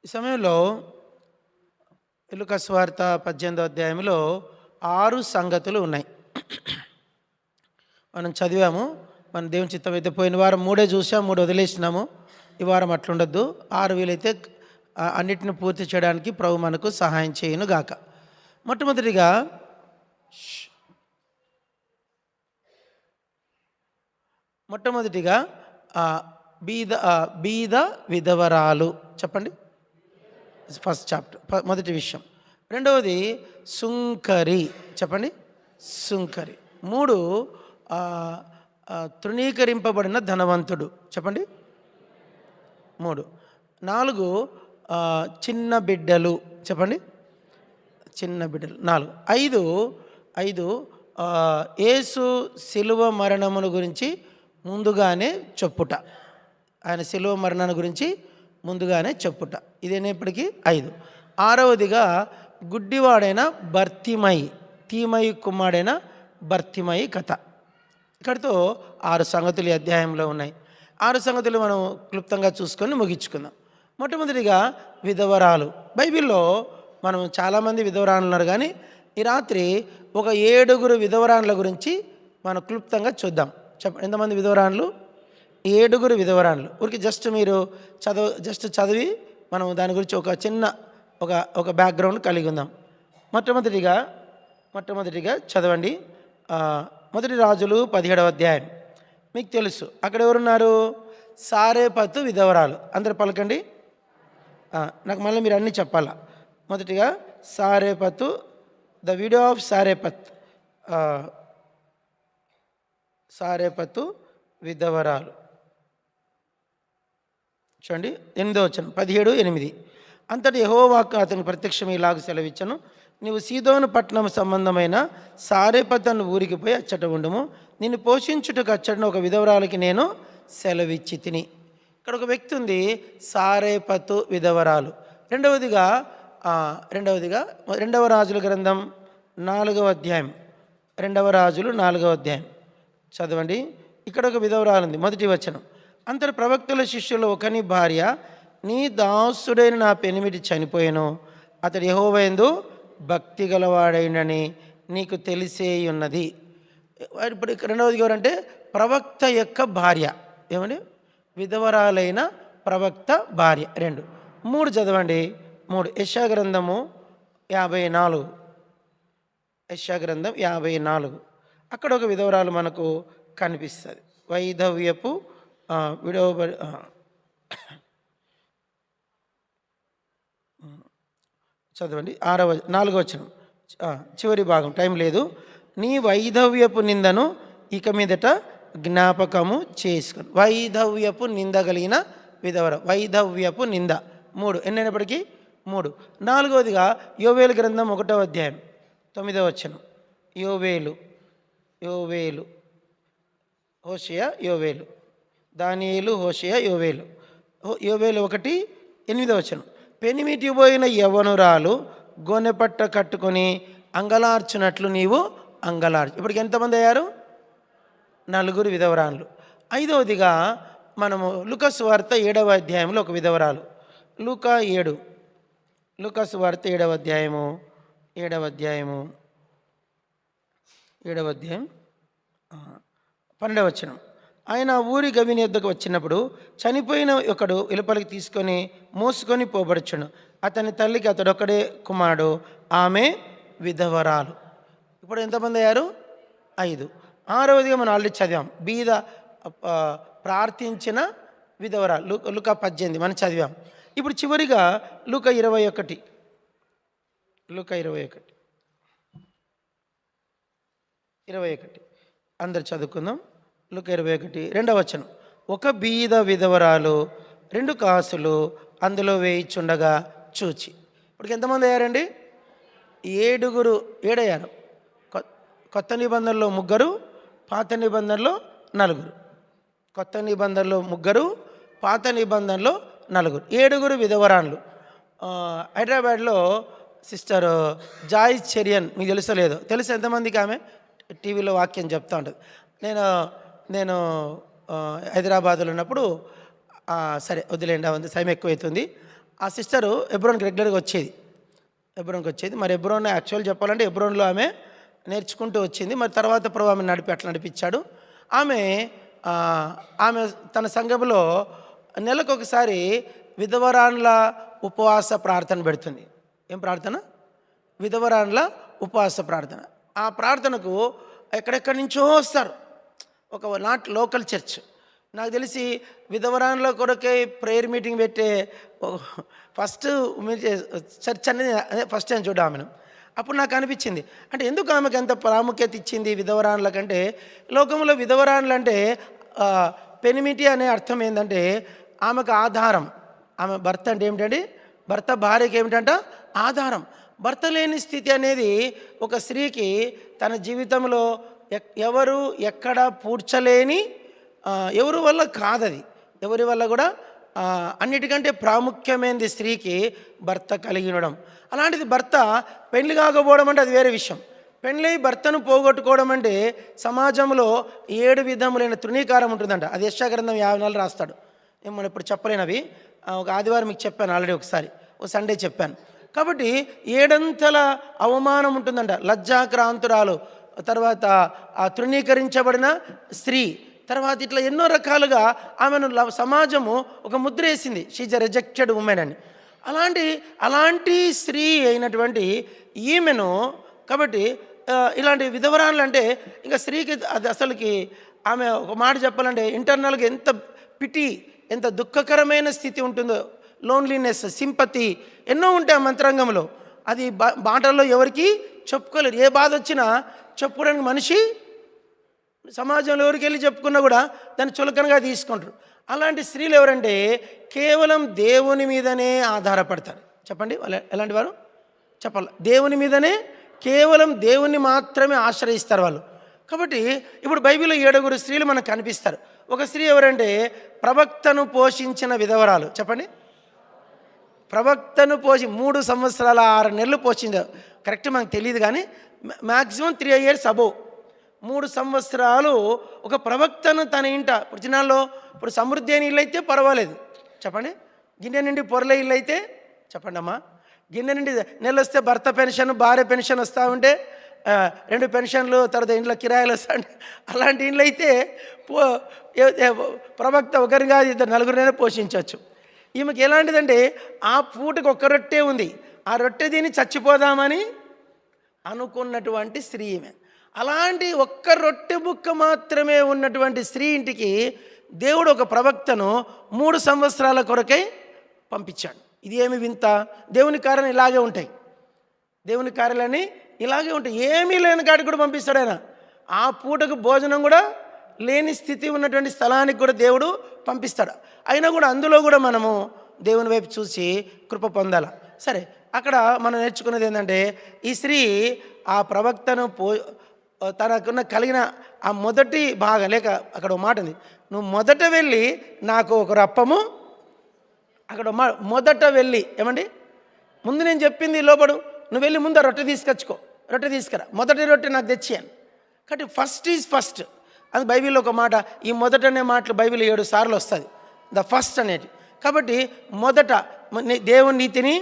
ఈ సమయంలో లూకా సువార్త 18వ అధ్యాయంలో 6 సంగతులు ఉన్నాయి. మనం చదివాము. మన దేవుని చిత్తం అయితే పోయిన వారం 3 చూసాం, 3 వదిలేసినాము. ఈ వారం అట్లుండొద్దు. 6 వీలైతే అన్నిటిని పూర్తి చేయడానికి ప్రభు మనకు సహాయం చేయను గాక. మొట్టమొదటిగా బీద విధవరాలు చెప్పండి. ఫస్ట్ చాప్టర్ మొదటి విషయం. రెండవది సుంకరి చెప్పండి, సుంకరి. 3 తృణీకరింపబడిన ధనవంతుడు చెప్పండి 3. 4 చిన్న బిడ్డలు చెప్పండి, చిన్న బిడ్డలు 4. 5 యేసు శిలువ మరణమును గురించి ముందుగానే చెప్పుట, ఆయన శిలువ మరణాన్ని గురించి ముందుగానే చెప్పుట. ఇదేనేప్పటికీ 5. 6వదిగా గుడ్డివాడైన తీమయి కుమారుడైన బర్తిమయి కథ. ఇక్కడితో 6 సంగతులు ఈ అధ్యాయంలో ఉన్నాయి. 6 సంగతులు మనం క్లుప్తంగా చూసుకొని ముగించుకుందాం. మొట్టమొదటిగా విధవరాలు. బైబిల్లో మనం చాలామంది విధవరాలు ఉన్నారు, కానీ ఈ రాత్రి ఒక 7 విధవరాన్ల గురించి మనం క్లుప్తంగా చూద్దాం. ఎంతమంది విధవరాన్లు? 7 విధవరాన్లు. ఊరికి మీరు చదివి మనం దాని గురించి ఒక చిన్న ఒక బ్యాక్గ్రౌండ్ కలిగి ఉందాం. మొట్టమొదటిగా చదవండి. 1 రాజులు 17వ అధ్యాయం. మీకు తెలుసు అక్కడ ఎవరున్నారు? సారేపతు విధవరాలు. అందరు పలకండి. నాకు మళ్ళీ మీరు అన్నీ చెప్పాలా. మొదటిగా సారేపతు, ద విడో ఆఫ్ సారేపతు విధవరాలు. చూడండి 8వ వచనం, 17:8. అంతటి యెహోవా అతనికి ప్రత్యక్షం ఇలాగ సెలవిచ్చను, నీవు సీదోను పట్టణం సంబంధమైన సారేపతు ఊరికి పోయి అచ్చట ఉండుము, నిన్ను పోషించుటకు అచ్చటను ఒక విధవరాలకి నేను సెలవిచ్చి తిని. ఇక్కడ ఒక వ్యక్తి ఉంది, సారేపతు విధవరాలు. రెండవదిగా 2వ రాజుల గ్రంథం 4వ అధ్యాయం. 2వ రాజులు 4వ అధ్యాయం చదవండి. ఇక్కడ ఒక విధవరాలు ఉంది. 1వ వచనం, అంతటి ప్రవక్తల శిష్యులు ఒకని భార్య, నీ దాసుడైన నా పెనిమిటి చనిపోయాను, అతడు యెహోవా యందు భక్తి గలవాడైనని నీకు తెలిసే ఉన్నది. ఇప్పుడు రెండవది ఎవరంటే ప్రవక్త యొక్క భార్య. ఏమండి? విధవరాలైన ప్రవక్త భార్య. 2. 3 చదవండి. 3 యెషయా గ్రంథము 54. యెషయా గ్రంథం 54. అక్కడ ఒక విధవరాలు మనకు కనిపిస్తుంది. వైధవ్యపు విడవబడి చదవండి. 4వ వచనం చివరి భాగం, టైం లేదు. నీ వైధవ్యపు నిందను ఇక మీదట జ్ఞాపకము చేసుకుని. వైధవ్యపు నింద కలిగిన విధవర, వైధవ్యపు నింద. 3 ఎన్నైనప్పటికీ 3. 4వదిగా యోవేలు గ్రంథం 1వ అధ్యాయం 9వ వచనం. యోవేలు హోషేయ యోవేలు, దానియేలు హోషేయ యోవేలు. యోవేలు 1:8వ వచనం. పెనిమిటి పోయిన యవ్వనురాలు గోనెపట్ట కట్టుకొని అంగలార్చున్నట్లు నీవు అంగలార్చు. ఇప్పటికి ఎంతమంది అయ్యారు? 4 విధవరాన్లు. 5వదిగా మనము లూకా సువార్త 7వ అధ్యాయంలో ఒక విధవరాలు. లూకా సువార్త 7వ అధ్యాయం 12వ వచనం. ఆయన ఊరి గవిని యొద్దకు వచ్చినప్పుడు చనిపోయిన ఒకడు వెలుపలికి తీసుకొని మోసుకొని పోబడుచును. అతని తల్లికి అతడొక్కడే కుమారుడు, ఆమె విధవరాలు. ఇప్పుడు ఎంతమంది అయ్యారు? 5. 6వదిగా మనం ఆల్రెడీ చదివాం, బీద ప్రార్థించిన విధవరాలు. లూకా 18 మనం చదివాం. ఇప్పుడు చివరిగా లూకా 21. అందరు చదువుకుందాం. లూకా 21 2వ వచనం. ఒక బీద విధవరాలు 2 కాసులు అందులో వేయిచుండగా చూచి. ఇప్పటికి ఎంతమంది అయ్యారండి? 7 అయ్యారు. కొత్త నిబంధనలో 3, పాత నిబంధనలో 4. కొత్త నిబంధనలో 3, పాత నిబంధనలో 4. 7 విధవరాన్లు. హైదరాబాద్లో సిస్టర్ జాయ్ చెరియన్, మీకు తెలుసలేదు? తెలుసు ఎంతమందికి? ఆమె టీవీలో వాక్యం చెప్తా ఉంటుంది. నేను హైదరాబాద్లో ఉన్నప్పుడు, సరే వదిలేండి, అవంతా సమయం ఎక్కువవుతుంది. ఆ సిస్టరు హెబ్రోన్కి రెగ్యులర్గా వచ్చేది, హెబ్రోన్కి వచ్చేది. మరి హెబ్రోన్ యాక్చువల్ చెప్పాలంటే హెబ్రోన్లో ఆమె నేర్చుకుంటూ వచ్చింది. మరి తర్వాత ప్రభు ఆమె అట్లా నడిపించాడు. ఆమె ఆమె తన సంఘంలో నెలకొకసారి విధవరాన్ల ఉపవాస ప్రార్థన పెడుతుంది. ఏం ప్రార్థన? విధవరాన్ల ఉపవాస ప్రార్థన. ఆ ప్రార్థనకు ఎక్కడెక్కడి నుంచో వస్తారు. ఒక లోకల్ చర్చ్. నాకు తెలిసి విధవరాన్ల కొరకై ప్రేయర్ మీటింగ్ పెట్టే ఫస్ట్ చర్చ్ అనేది అదే ఫస్ట్ టైం చూడ ఆమెను. అప్పుడు నాకు అనిపించింది, అంటే ఎందుకు ఆమెకు ఎంత ప్రాముఖ్యత ఇచ్చింది విధవరాన్ల కంటే? లోకంలో విధవరాన్లు అంటే పెనిమిటి అనే అర్థం ఏంటంటే ఆమెకు ఆధారం. ఆమె భర్త అంటే ఏమిటండి? భర్త భార్యకి ఏమిటంట? ఆధారం. భర్త లేని స్థితి అనేది ఒక స్త్రీకి తన జీవితంలో ఎవరు ఎక్కడ పూడ్చలేని, ఎవరి వల్ల కాదది, ఎవరి వల్ల కూడా అన్నిటికంటే ప్రాముఖ్యమైనది స్త్రీకి భర్త కలిగి ఉండడం. అలాంటిది భర్త పెళ్లి కాకపోవడం అంటే అది వేరే విషయం. పెళ్ళై భర్తను పోగొట్టుకోవడం అంటే సమాజంలో 7 విధములైన తృణీకారం ఉంటుందంట. అది యెషయా గ్రంథం 54 రాస్తాడు. మనం ఇప్పుడు చెప్పలేనవి, ఒక ఆదివారం మీకు చెప్పాను ఆల్రెడీ, ఒకసారి ఒక సండే చెప్పాను. కాబట్టి 7 అవమానం ఉంటుందంట. లజ్జాక్రాంతురాలు, తర్వాత ఆ తృణీకరించబడిన స్త్రీ, తర్వాత ఇట్లా ఎన్నో రకాలుగా ఆమెను సమాజము ఒక ముద్ర వేసింది, షీజ్ ఎ రిజెక్టెడ్ ఉమెన్ అని. అలాంటి స్త్రీ అయినటువంటి ఈమెను, కాబట్టి ఇలాంటి విధవరాన్లు అంటే ఇంకా స్త్రీకి అది అసలుకి ఆమె ఒక మాట చెప్పాలంటే ఇంటర్నల్గా ఎంత పిటి, ఎంత దుఃఖకరమైన స్థితి ఉంటుందో, లోన్లీనెస్, సింపతి ఎన్నో ఉంటాయి ఆ మంత్రాంగంలో. అది మాటల్లో ఎవరికి చెప్పుకోలేరు. ఏ బాధ వచ్చినా చెప్పుకోవడానికి మనిషి సమాజంలో ఎవరికి వెళ్ళి చెప్పుకున్నా కూడా దాన్ని చులకనగా తీసుకుంటారు. అలాంటి స్త్రీలు ఎవరంటే కేవలం దేవుని మీదనే ఆధారపడతారు. చెప్పండి, వాళ్ళు ఎలాంటి వారు చెప్పాలి? దేవుని మీదనే, కేవలం దేవుని మాత్రమే ఆశ్రయిస్తారు వాళ్ళు. కాబట్టి ఇప్పుడు బైబిల్లో 7 స్త్రీలు మనకు కనిపిస్తారు. ఒక స్త్రీ ఎవరంటే ప్రవక్తను పోషించిన విధవరాలు. చెప్పండి, ప్రవక్తను 3 సంవత్సరాల 6 నెలలు పోషించారు. కరెక్ట్ మనకు తెలియదు కానీ మ్యాక్సిమం 3 years అబోవ్. 3 సంవత్సరాలు ఒక ప్రవక్తను తన ఇంట, ఇప్పుడు దినాల్లో ఇప్పుడు సమృద్ధి అయిన ఇల్లు అయితే పర్వాలేదు, చెప్పండి. గిన్నె నిండి పొరలే ఇల్లు అయితే చెప్పండి అమ్మా, గిన్నె నిండి నెల వస్తే భర్త పెన్షన్, భార్య పెన్షన్ వస్తూ ఉంటే 2 పెన్షన్లు, తర్వాత ఇంట్లో కిరాయిలు వస్తూ ఉంటే, అలాంటి ఇండ్లు అయితే ప్రవక్త ఒకరిగా 2-4 పోషించవచ్చు. ఈమెకి ఎలాంటిదంటే ఆ పూటకు ఒక్క రొట్టె ఉంది, ఆ రొట్టె తిని చచ్చిపోదామని అనుకున్నటువంటి స్త్రీ ఈమె. అలాంటి ఒక్క రొట్టె బుక్క మాత్రమే ఉన్నటువంటి స్త్రీ ఇంటికి దేవుడు ఒక ప్రవక్తను 3 సంవత్సరాల కొరకై పంపించాడు. ఇది ఏమి వింత? దేవుని కార్యాలు ఇలాగే ఉంటాయి, దేవుని కార్యాలన్నీ ఇలాగే ఉంటాయి. ఏమీ లేని కాడికి కూడా పంపిస్తాడు ఆయన. ఆ పూటకు భోజనం కూడా లేని స్థితి ఉన్నటువంటి స్థలానికి కూడా దేవుడు పంపిస్తాడు. అయినా కూడా అందులో కూడా మనము దేవుని వైపు చూసి కృప పొందాలి. సరే, అక్కడ మనం నేర్చుకున్నది ఏంటంటే ఈ స్త్రీ ఆ ప్రవక్తను తనకున్న కలిగిన ఆ మొదటి భాగం, లేక అక్కడ ఒక మాట ఉంది, నువ్వు మొదట వెళ్ళి నాకు ఒక రప్పము, అక్కడ మొదట వెళ్ళి ఏమండి, ముందు నేను చెప్పింది లోపడు, నువ్వు వెళ్ళి ముందు రొట్టె తీసుకొచ్చుకో, రొట్టె తీసుకురా, మొదటి రొట్టె నాకు తెచ్చాను. కాబట్టి ఫస్ట్ ఈజ్ ఫస్ట్ అది బైబిల్లో ఒక మాట. ఈ మొదట అనే మాటలు బైబిల్ 7 సార్లు వస్తుంది, ద ఫస్ట్ అనేది. కాబట్టి మొదట దేవుని నీతిని,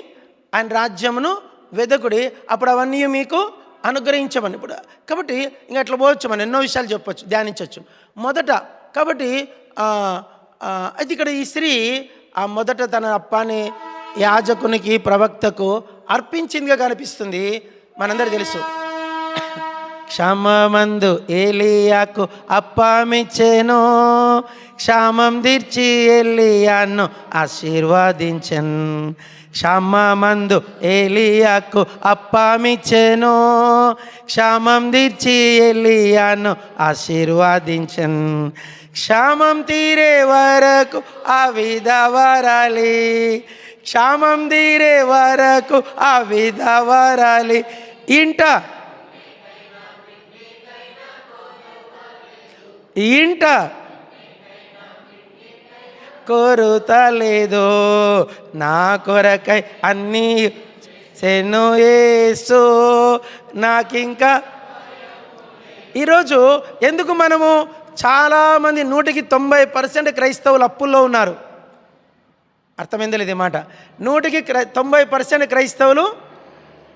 ఆయన రాజ్యమును వెదకుడి, అప్పుడు అవన్నీ మీకు అనుగ్రహించమని. ఇప్పుడు కాబట్టి ఇంకా అట్లా పోవచ్చు, మనం ఎన్నో విషయాలు చెప్పొచ్చు, ధ్యానించవచ్చు. మొదట కాబట్టి అయితే ఇక్కడ ఈ స్త్రీ ఆ మొదట తన అప్పాన్ని యాజకునికి, ప్రవక్తకు అర్పించిందిగా కనిపిస్తుంది. మనందరూ తెలుసు, క్షామమందు ఏలియాకు అప్పమిచ్చెను, క్షామం తీర్చి ఏలియాను ఆశీర్వదించెను. క్షామమందు ఏలియాకు అప్పమిచ్చెను, క్షామం తీర్చి ఏలియాను ఆశీర్వదించెను. క్షామం తీరే వరకు ఆ విధవరాలి, క్షామం తీరే వరకు ఆ విధవరాలి ఇంట కొరుతలేదు, నా కొరకై అన్నీ సెను యేసు నాకింకా. ఈరోజు ఎందుకు మనము చాలామంది 100% క్రైస్తవులు అప్పుల్లో ఉన్నారు? అర్థమైందో లేదు మాట. 90% క్రైస్తవులు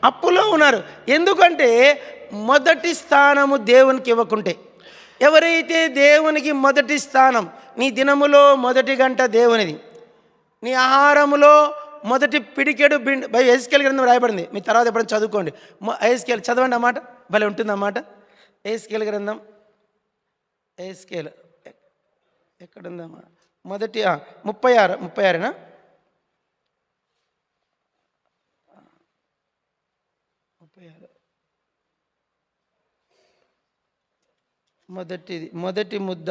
అప్పులో ఉన్నారు. ఎందుకంటే మొదటి స్థానము దేవునికి ఇవ్వకుంటే. ఎవరైతే దేవునికి మొదటి స్థానం, నీ దినములో మొదటి గంట దేవునిది, నీ ఆహారములో మొదటి పిడికెడు బై ఎహెజ్కేలు గ్రంథం రాయబడింది. మీ తర్వాత ఎప్పుడైనా చదువుకోండి. ఎహెజ్కేలు చదవండి అన్నమాట, భలే ఉంటుంది అన్నమాట. ఎహెజ్కేలు గ్రంథం, ఎహెజ్కేలు ఎక్కడుందమ్మా? మొదటి 36 36 మొదటి ముద్ద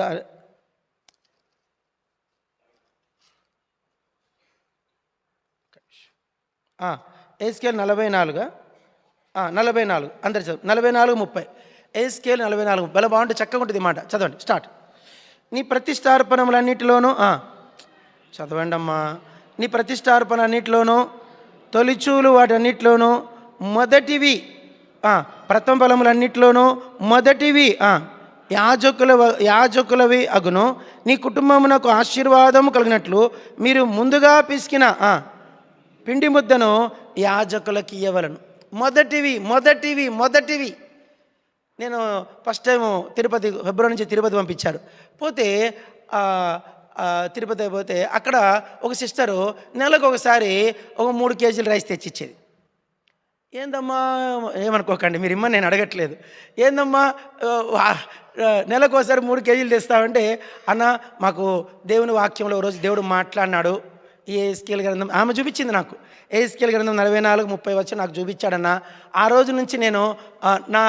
ఎహెజ్కేలు 44 44 అందరు చదువు. 44 30 ఎహెజ్కేలు 44 30 భలే బాగుంటుంది, చక్కగా ఉంటుంది మాట. చదవండి, స్టార్ట్. నీ ప్రతిష్టార్పణములన్నిటిలోనూ చదవండి అమ్మా. నీ ప్రతిష్టార్పణ అన్నిటిలోనూ, తొలిచూలు వాటన్నిటిలోనూ మొదటివి, ప్రథమ ఫలములన్నిటిలోనూ మొదటివి యాజకులవి అగును. నీ కుటుంబమునకు ఆశీర్వాదము కలిగినట్లు మీరు ముందుగా పిసికిన పిండి ముద్దను యాజకులకి ఇవ్వవలను. మొదటివి. నేను ఫస్ట్ టైం ఫిబ్రవరి నుంచి తిరుపతి పంపించారు. పోతే తిరుపతి పోతే అక్కడ ఒక సిస్టరు నెలకు ఒకసారి ఒక 3 కేజీలు రైస్ తెచ్చిచ్చేది. ఏందమ్మా, ఏమనుకోకండి, మీరు ఇమ్మని నేను అడగట్లేదు. ఏందమ్మా నెలకు ఒకసారి 3 కేజీలు తెస్తామంటే, అన్న మాకు దేవుని వాక్యంలో రోజు దేవుడు మాట్లాడినాడు, ఈ ఎహెజ్కేలు గ్రంథం ఆమె చూపించింది నాకు. ఎహెజ్కేలు గ్రంథం 44 30 వచ్చి నాకు చూపించాడన్న. ఆ రోజు నుంచి నేను నా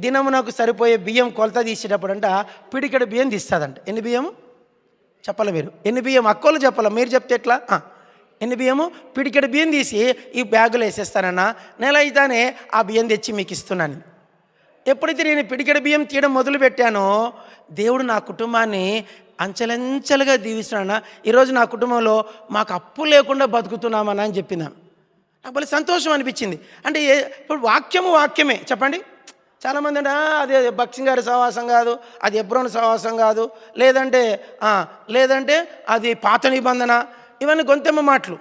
దినమునకు సరిపోయే బియ్యం కొలత తీసేటప్పుడంట పిడికెడు బియ్యం తీస్తుందంట. ఎన్ని బియ్యము చెప్పాలి మీరు? ఎన్ని బియ్యం అక్కోళ్ళు చెప్పాలి, మీరు చెప్తే ఎట్లా? ఎన్ని బియ్యము? పిడికెడు బియ్యం తీసి ఈ బ్యాగులో వేసేస్తానన్నా, నెల అయితేనే ఆ బియ్యం తెచ్చి మీకు ఇస్తున్నాను. ఎప్పుడైతే నేను పిడికెడు బియ్యం తీయడం మొదలుపెట్టానో దేవుడు నా కుటుంబాన్ని అంచెలంచెలుగా దీవిస్తున్నాను. ఈరోజు నా కుటుంబంలో మాకు అప్పు లేకుండా బతుకుతున్నామని అని చెప్పినాను. నాకు భలే సంతోషం అనిపించింది. అంటే ఇప్పుడు వాక్యమే చెప్పండి. చాలామంది అంటే అది భక్సింగ్ గారి సహవాసం కాదు, అది ఎబ్రోన్ సహవాసం కాదు, లేదంటే అది పాత నిబంధన, ఇవన్నీ గొంతెమ్మ మాటలు.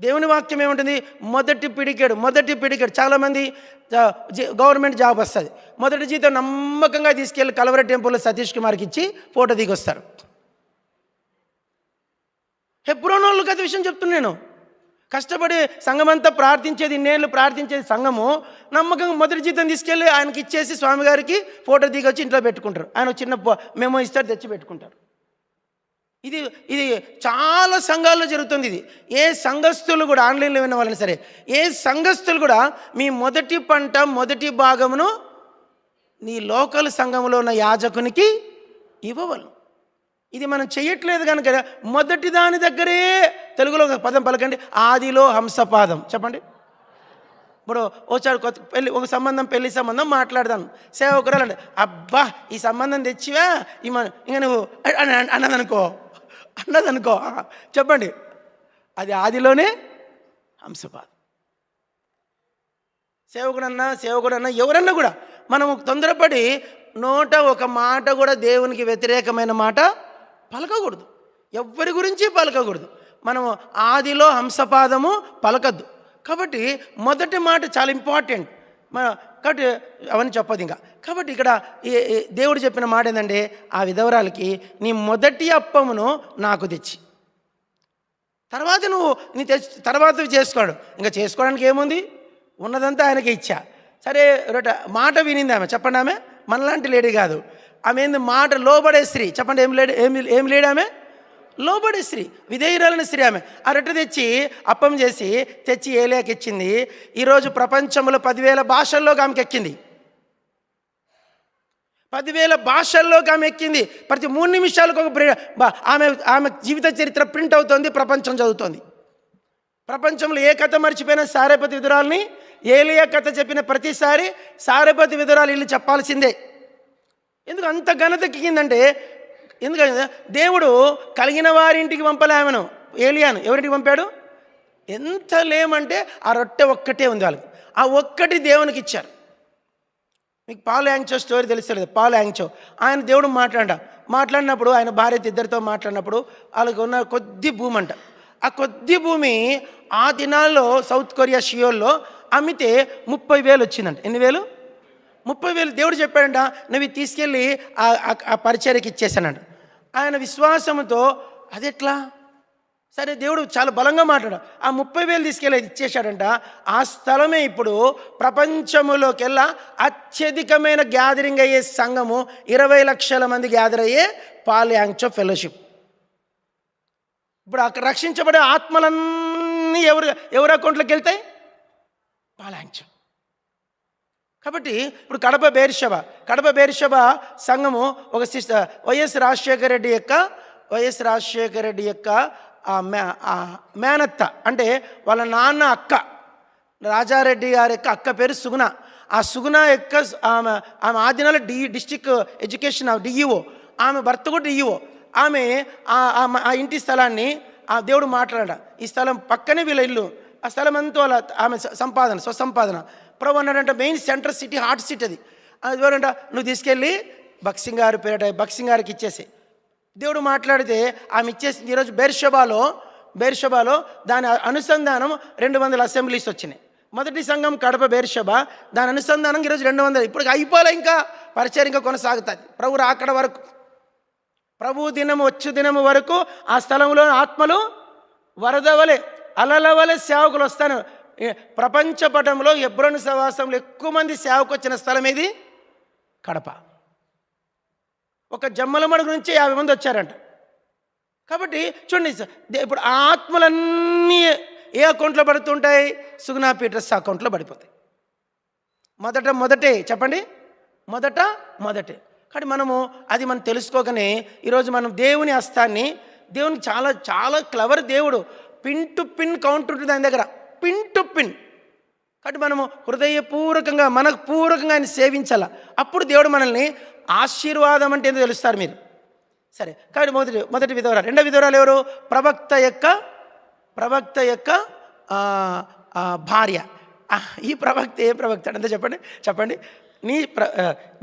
దేవుని వాక్యం ఏముంటుంది? మొదటి పిడికెడు. చాలామంది గవర్నమెంట్ జాబ్ వస్తుంది, మొదటి జీతం నమ్మకంగా తీసుకెళ్ళి కలవర టెంపుల్లో సతీష్ కుమార్కి ఇచ్చి ఫోటో దిగొస్తారు. హెబ్రోన్ వాళ్ళు కథ విషయం చెప్తున్నాను. కష్టపడి సంఘమంతా ప్రార్థించేది, ఇన్నేళ్ళు ప్రార్థించేది సంఘము నమ్మకంగా మొదటి జీతం తీసుకెళ్ళి ఆయనకి ఇచ్చేసి స్వామి గారికి ఫోటో దిగొచ్చి ఇంట్లో పెట్టుకుంటారు. ఆయన చిన్న మెమో ఇస్తారు, తెచ్చి పెట్టుకుంటారు. ఇది చాలా సంఘాల్లో జరుగుతుంది. ఇది ఏ సంఘస్థులు కూడా, ఆన్లైన్లో విన్న వాళ్ళని సరే, ఏ సంఘస్థులు కూడా మీ మొదటి పంట మొదటి భాగమును నీ లోకల్ సంఘంలో ఉన్న యాజకునికి ఇవ్వవలను. ఇది మనం చెయ్యట్లేదు కనుక మొదటి దాని దగ్గరే, తెలుగులో ఒక పదం పలకండి, ఆదిలో హంసపాదం చెప్పండి. ఇప్పుడు వచ్చాడు ఒక పెళ్లి సంబంధం మాట్లాడదాను, సేవకురాలు అంటే అబ్బా ఈ సంబంధం తెచ్చివా ఇంకా నువ్వు అన్నదనుకో చెప్పండి, అది ఆదిలోనే హంసపాదం. సేవకుడన్నా ఎవరన్నా కూడా మనము తొందరపడి నోట ఒక మాట కూడా దేవునికి వ్యతిరేకమైన మాట పలకకూడదు, ఎవ్వరి గురించి పలకకూడదు. మనము ఆదిలో హంసపాదము పలకద్దు. కాబట్టి మొదటి మాట చాలా ఇంపార్టెంట్. కాబట్టి అవన్నీ చెప్పదు ఇంకా. కాబట్టి ఇక్కడ దేవుడు చెప్పిన మాట ఏంటంటే, ఆ విధవరాలకి నీ మొదటి అప్పమును నాకు తెచ్చి, తర్వాత తర్వాత చేసుకోడు. ఇంకా చేసుకోవడానికి ఏముంది, ఉన్నదంతా ఆయనకి ఇచ్చా. సరే మాట వినింది ఆమె. చెప్పండి, ఆమె మనలాంటి లేడీ కాదు. ఆమె ఏంది, మాట లోబడే స్త్రీ. చెప్పండి, ఏం లేడు ఆమె? లోబడే స్త్రీ, విధేయురాలైన స్త్రీ ఆమె. ఆ రొట్టె తెచ్చి అప్పం చేసి తెచ్చి ఏలియాకి ఇచ్చింది. ఈరోజు ప్రపంచంలో 10,000 భాషల్లోకి ఆమెకి ఎక్కింది. 10,000 భాషల్లోకి ఆమె ఎక్కింది. ప్రతి 3 నిమిషాలకు ఒక ఆమె జీవిత చరిత్ర ప్రింట్ అవుతుంది, ప్రపంచం చదువుతుంది. ప్రపంచంలో ఏ కథ మర్చిపోయినా సారెపతి విధురాలని, ఏలియా కథ చెప్పిన ప్రతిసారి సారెపతి విధురాలు ఇల్లు చెప్పాల్సిందే. ఎందుకు అంత ఘనత ఎక్కిందంటే, ఎందుకంటే దేవుడు కలిగిన వారింటికి పంపలే ఆమెను, ఏలియాను ఎవరింటికి పంపాడు? ఎంత లేమంటే ఆ రొట్టె ఒక్కటే ఉంది వాళ్ళకి, ఆ ఒక్కటి దేవునికి ఇచ్చారు. మీకు పాల్ యాంగ్చో స్టోరీ తెలుస్తలేదు. పాల్ యాంగ్చో ఆయన దేవుడు మాట్లాడినప్పుడు ఆయన భార్య ఇద్దరితో మాట్లాడినప్పుడు వాళ్ళకి ఉన్న కొద్ది భూమి అంట, ఆ కొద్ది భూమి ఆ దినాల్లో సౌత్ కొరియా షియోల్లో అమ్మితే 30,000 వచ్చిందంట. ఎన్ని వేలు? 30,000. దేవుడు చెప్పాడంట, నువ్వు ఇది తీసుకెళ్ళి ఆ పరిచర్యకి ఇచ్చేసానంట. ఆయన విశ్వాసంతో అదెట్లా? సరే, దేవుడు చాలా బలంగా మాట్లాడు. ఆ 30,000 తీసుకెళ్ళి ఇచ్చేశాడంట. ఆ స్థలమే ఇప్పుడు ప్రపంచములోకెల్లా అత్యధికమైన గ్యాదరింగ్ అయ్యే సంఘము, 20 లక్షల మంది గ్యాదర్ అయ్యే పాల్ యాంగ్చో ఫెలోషిప్. ఇప్పుడు అక్కడ రక్షించబడే ఆత్మలన్నీ ఎవరి అకౌంట్లోకి వెళ్తాయి? పాల్ యాంగ్చో. కాబట్టి ఇప్పుడు కడప బేర్షెబ సంఘము ఒక వైఎస్ రాజశేఖర రెడ్డి యొక్క మేనత్త, అంటే వాళ్ళ నాన్న అక్క, రాజారెడ్డి గారి యొక్క అక్క పేరు సుగుణ. ఆ సుగుణ యొక్క ఆమె ఆ దినాల డిస్ట్రిక్ట్ ఎడ్యుకేషన్ డిఈఓ, ఆమె భర్త కూడా డిఈఓ. ఆమె ఆ ఇంటి స్థలాన్ని ఆ దేవుడు మాట్లాడ, ఈ స్థలం పక్కనే వీళ్ళ ఇల్లు, ఆ స్థలం అంతా వాళ్ళ ఆమె స్వసంపాదన. ప్రభు అన్నాడంట, main centre city, heart city అది. అది ఎవరంట, నువ్వు తీసుకెళ్ళి బక్సింగ్ గారికి ఇచ్చేసి. దేవుడు మాట్లాడితే ఆమె ఇచ్చేసింది. ఈరోజు బేర్షెబాలో దాని అనుసంధానం 200 అసెంబ్లీస్ వచ్చినాయి. మొదటి సంఘం కడప బేర్షెబ, దాని అనుసంధానం ఈరోజు 200. ఇప్పుడు అయిపోలే, ఇంకా పరిచయం ఇంకా కొనసాగుతుంది. ప్రభు రాకడ వరకు, ప్రభు దినము వరకు ఆ స్థలంలో ఆత్మలు వరద వలె, అలల వలె సేవకులు వస్తాను. ప్రపంచ పటంలో హెబ్రోను సహవాసంలో ఎక్కువ మంది సేవకు వచ్చిన స్థలం ఏది? కడప. ఒక జమ్మలమడుగు నుంచి 50 మంది వచ్చారంట. కాబట్టి చూడండి, ఇప్పుడు ఆ ఆత్మలన్నీ ఏ అకౌంట్లో పడుతుంటాయి? సుగుణా పీటర్స్ అకౌంట్లో పడిపోతాయి. మొదటే చెప్పండి, మొదటే. కాబట్టి మనం తెలుసుకోకనే ఈరోజు మనం దేవుని హస్తాన్ని, దేవునికి చాలా చాలా క్లవర్ దేవుడు, పిన్ టు పిన్ కౌంట్ ఉంటుంది ఆయన దగ్గర, పిన్ టు పిన్. కాబట్టి మనము హృదయపూర్వకంగా, మనపూర్వకంగా ఆయన సేవించాల. అప్పుడు దేవుడు మనల్ని ఆశీర్వాదం అంటే ఏంటో తెలుస్తారు మీరు. సరే, కాబట్టి మొదటి విధవరాలు. రెండో విధవరాలు ఎవరు? ప్రవక్త యొక్క భార్య. ఈ ప్రవక్త ఏ ప్రవక్త అంటే చెప్పండి.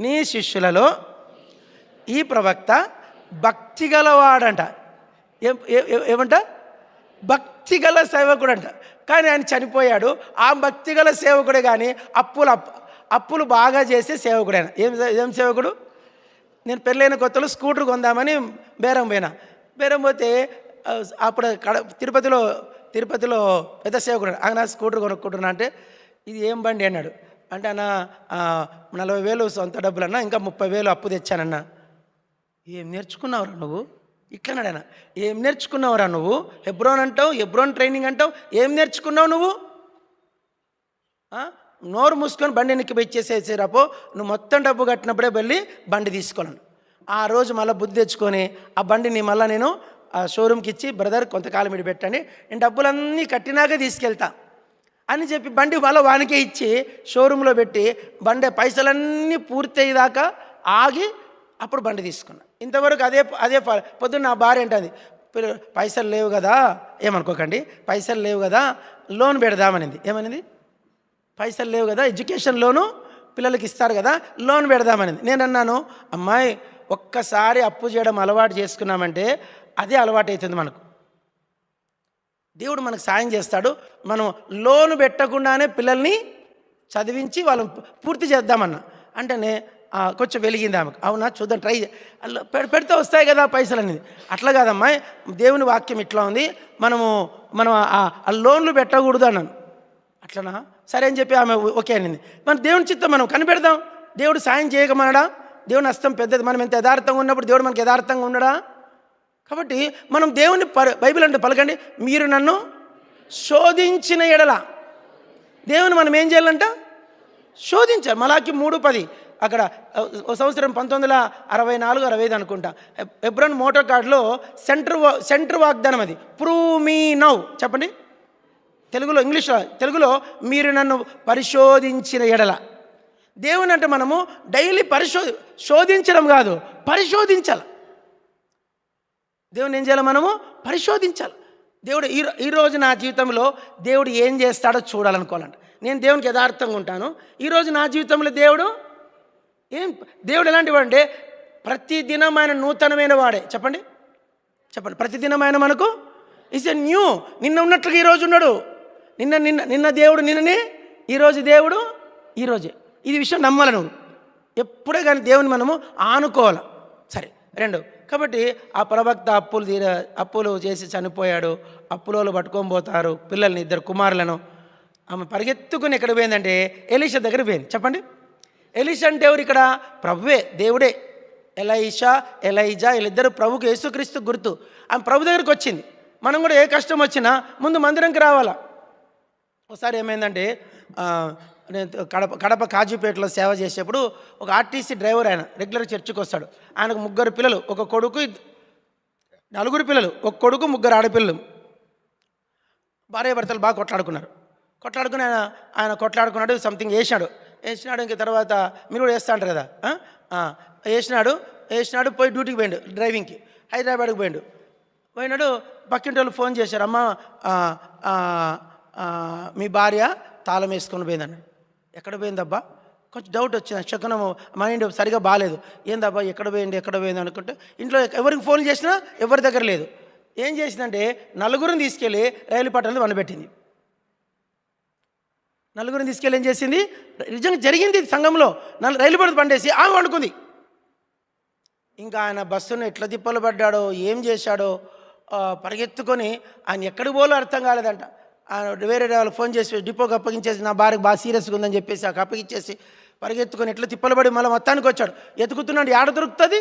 నీ శిష్యులలో ఈ ప్రవక్త భక్తి గలవాడంట. ఏమంట? భక్తిగల సేవకుడు అంట. కానీ ఆయన చనిపోయాడు. ఆ భక్తిగల సేవకుడే కానీ అప్పులు బాగా చేసే సేవకుడు ఆయన. ఏం సేవకుడు? నేను పెళ్ళైన కొత్తలో స్కూటర్ కొందామని బేరం పోతే అప్పుడు తిరుపతిలో పెద్ద సేవకుడు ఆయన స్కూటర్ కొనుక్కుంటున్నా అంటే, ఇది ఏం బండి అన్నాడు. అంటే అన్న 40,000 సొంత డబ్బులు అన్నా, ఇంకా 30,000 అప్పు తెచ్చానన్నా. ఏం నేర్చుకున్నావురా నువ్వు? ఇట్లన్నాడు ఆయన. ఏం నేర్చుకున్నావురా నువ్వు? హెబ్రోన్ ట్రైనింగ్ అంటావు, ఏం నేర్చుకున్నావు నువ్వు? నోరు మూసుకొని బండి ఎన్నికి ఇచ్చేసేసారాపో, నువ్వు మొత్తం డబ్బు కట్టినప్పుడే వెళ్ళి బండి తీసుకోను. ఆ రోజు మళ్ళీ బుద్ధి తెచ్చుకొని ఆ బండిని మళ్ళీ నేను ఆ షోరూమ్కి ఇచ్చి, బ్రదర్ కొంతకాలం ఇడి పెట్టండి, నేను డబ్బులన్నీ కట్టినాకే తీసుకెళ్తా అని చెప్పి బండి మళ్ళీ వానికే ఇచ్చి షోరూంలో పెట్టి బండి పైసలన్నీ పూర్తి అయ్యేదాకా ఆగి అప్పుడు బండి తీసుకున్నా. ఇంతవరకు అదే పొద్దున్న నా భార్య అంటది, పైసలు లేవు కదా, ఏమనుకోకండి, పైసలు లేవు కదా లోన్ పెడదామనింది. ఏమనింది? పైసలు లేవు కదా, ఎడ్యుకేషన్ లోను పిల్లలకి ఇస్తారు కదా, లోన్ పెడదామనింది. నేను అన్నాను, అమ్మాయి ఒక్కసారి అప్పు చేయడం అలవాటు చేసుకున్నామంటే అదే అలవాటు అవుతుంది మనకు. దేవుడు మనకు సాయం చేస్తాడు. మనం లోన్ పెట్టకుండానే పిల్లల్ని చదివించి వాళ్ళని పూర్తి చేద్దామన్నా అంటేనే కొంచెం వెలిగింది ఆమెకు. అవునా, చూద్దాం, ట్రై పెడితే వస్తాయి కదా పైసలు అనేది. అట్లా కాదమ్మా, దేవుని వాక్యం ఇట్లా ఉంది, మనం ఆ లోన్లు పెట్టకూడదు అన్నాను. అట్లనా, సరే అని చెప్పి ఆమె ఓకే అనింది. మన దేవుని చిత్తం మనం కనిపెడదాం. దేవుడు సాయం చేయకమాడా? దేవుని హస్తం పెద్దది. మనం ఎంత యథార్థంగా ఉన్నప్పుడు దేవుడు మనకి యథార్థంగా ఉండడా? కాబట్టి మనం దేవుని బైబిల్ అంటే పలకండి, మీరు నన్ను శోధించిన ఎడల. దేవుని మనం ఏం చేయాలంట? శోధించాలి. మలాకి 3:10 అక్కడ సంవత్సరం 1964-65 అనుకుంటా, హెబ్రోన్ మోటార్ కార్డులో సెంటర్ వాగ్దానం అది, ప్రూవ్ మీ నౌ. చెప్పండి తెలుగులో, ఇంగ్లీష్లో. తెలుగులో మీరు నన్ను పరిశోధించిన ఎడల. దేవుని అంటే మనము డైలీ శోధించడం కాదు, పరిశోధించాలి. దేవుని ఏం చేయాలి? మనము పరిశోధించాలి. దేవుడు ఈరోజు నా జీవితంలో దేవుడు ఏం చేస్తాడో చూడాలనుకోవాలంట. నేను దేవునికి యథార్థంగా ఉంటాను. ఈరోజు నా జీవితంలో దేవుడు ఎలాంటి వాడు అంటే ప్రతిదినం ఆయన నూతనమైన వాడే. చెప్పండి ప్రతిదినం ఆయన మనకు ఈజ్ ఎ న్యూ. నిన్న ఉన్నట్లుగా ఈరోజు ఉన్నాడు. నిన్న నిన్న నిన్న దేవుడు నిన్ననే, ఈరోజు దేవుడు ఈరోజే. ఇది విషయం నమ్మాలి నువ్వు. ఎప్పుడే కానీ దేవుని మనము ఆనుకోవాలి. సరే, 2. కాబట్టి ఆ ప్రవక్త అప్పులు చేసి చనిపోయాడు. అప్పులోళ్ళు పట్టుకొని పోతారు పిల్లల్ని, 2 కుమారులను. ఆమె పరిగెత్తుకుని ఎక్కడికి పోయిందంటే ఎలీషా దగ్గరికి పోయింది. చెప్పండి, ఎలీషా అంటే ఎవరు ఇక్కడ? ప్రభువే, దేవుడే. ఎలైజా వీళ్ళిద్దరు ప్రభుకి, యేసుక్రీస్తు గుర్తు. ఆమె ప్రభు దగ్గరికి వచ్చింది. మనం కూడా ఏ కష్టం వచ్చినా ముందు మందిరంకి రావాలా. ఒకసారి ఏమైందంటే, నేను కడప కాజీపేటలో సేవ చేసేప్పుడు ఒక ఆర్టీసీ డ్రైవర్, ఆయన రెగ్యులర్ చర్చికి వస్తాడు. ఆయనకు 3 పిల్లలు, ఒక కొడుకు, 4 పిల్లలు, ఒక కొడుకు, 3 ఆడపిల్లలు. భార్యాభర్తలు బాగా కొట్లాడుకుని ఆయన కొట్లాడుకున్నాడు, సంథింగ్ వేసినాడు. ఇంక తర్వాత మీరు కూడా వేస్తా అంటారు కదా, వేసినాడు. పోయి డ్యూటీకి పోయిండు, డ్రైవింగ్కి హైదరాబాద్కి పోయినాడు. పక్కింటి వాళ్ళు ఫోన్ చేశారు, అమ్మ మీ భార్య తాళం వేసుకొని పోయిందన్నాడు. ఎక్కడ పోయిందబ్బా? కొంచెం డౌట్ వచ్చింది, శకునం మైండ్ సరిగా బాగాలేదు. ఏందబ్బా ఎక్కడ పోయింది అనుకుంటే ఇంట్లో ఎవరికి ఫోన్ చేసినా ఎవరి దగ్గర లేదు. ఏం చేసిందంటే 4 తీసుకెళ్ళి రైలు పట్టాలని వండబెట్టింది. 4 తీసుకెళ్ళి ఏం చేసింది? నిజంగా జరిగింది సంఘంలో. రైలు పట్టు పండేసి ఆమె వండుకుంది. ఇంకా ఆయన బస్సును ఎట్లా తిప్పలు పడ్డాడో, ఏం చేశాడో, పరిగెత్తుకొని ఆయన ఎక్కడికి పోలో అర్థం కాలేదంట. వేరే వాళ్ళు ఫోన్ చేసి డిపోకి అప్పగించేసి, నా భార్యకు బాగా సీరియస్గా ఉందని చెప్పేసి అప్పగించేసి పరిగెత్తుకొని ఎట్లా తిప్పలు పడి మళ్ళీ మొత్తానికి వచ్చాడు. ఎతుకుతున్నాడు, ఏడ దొరుకుతుంది.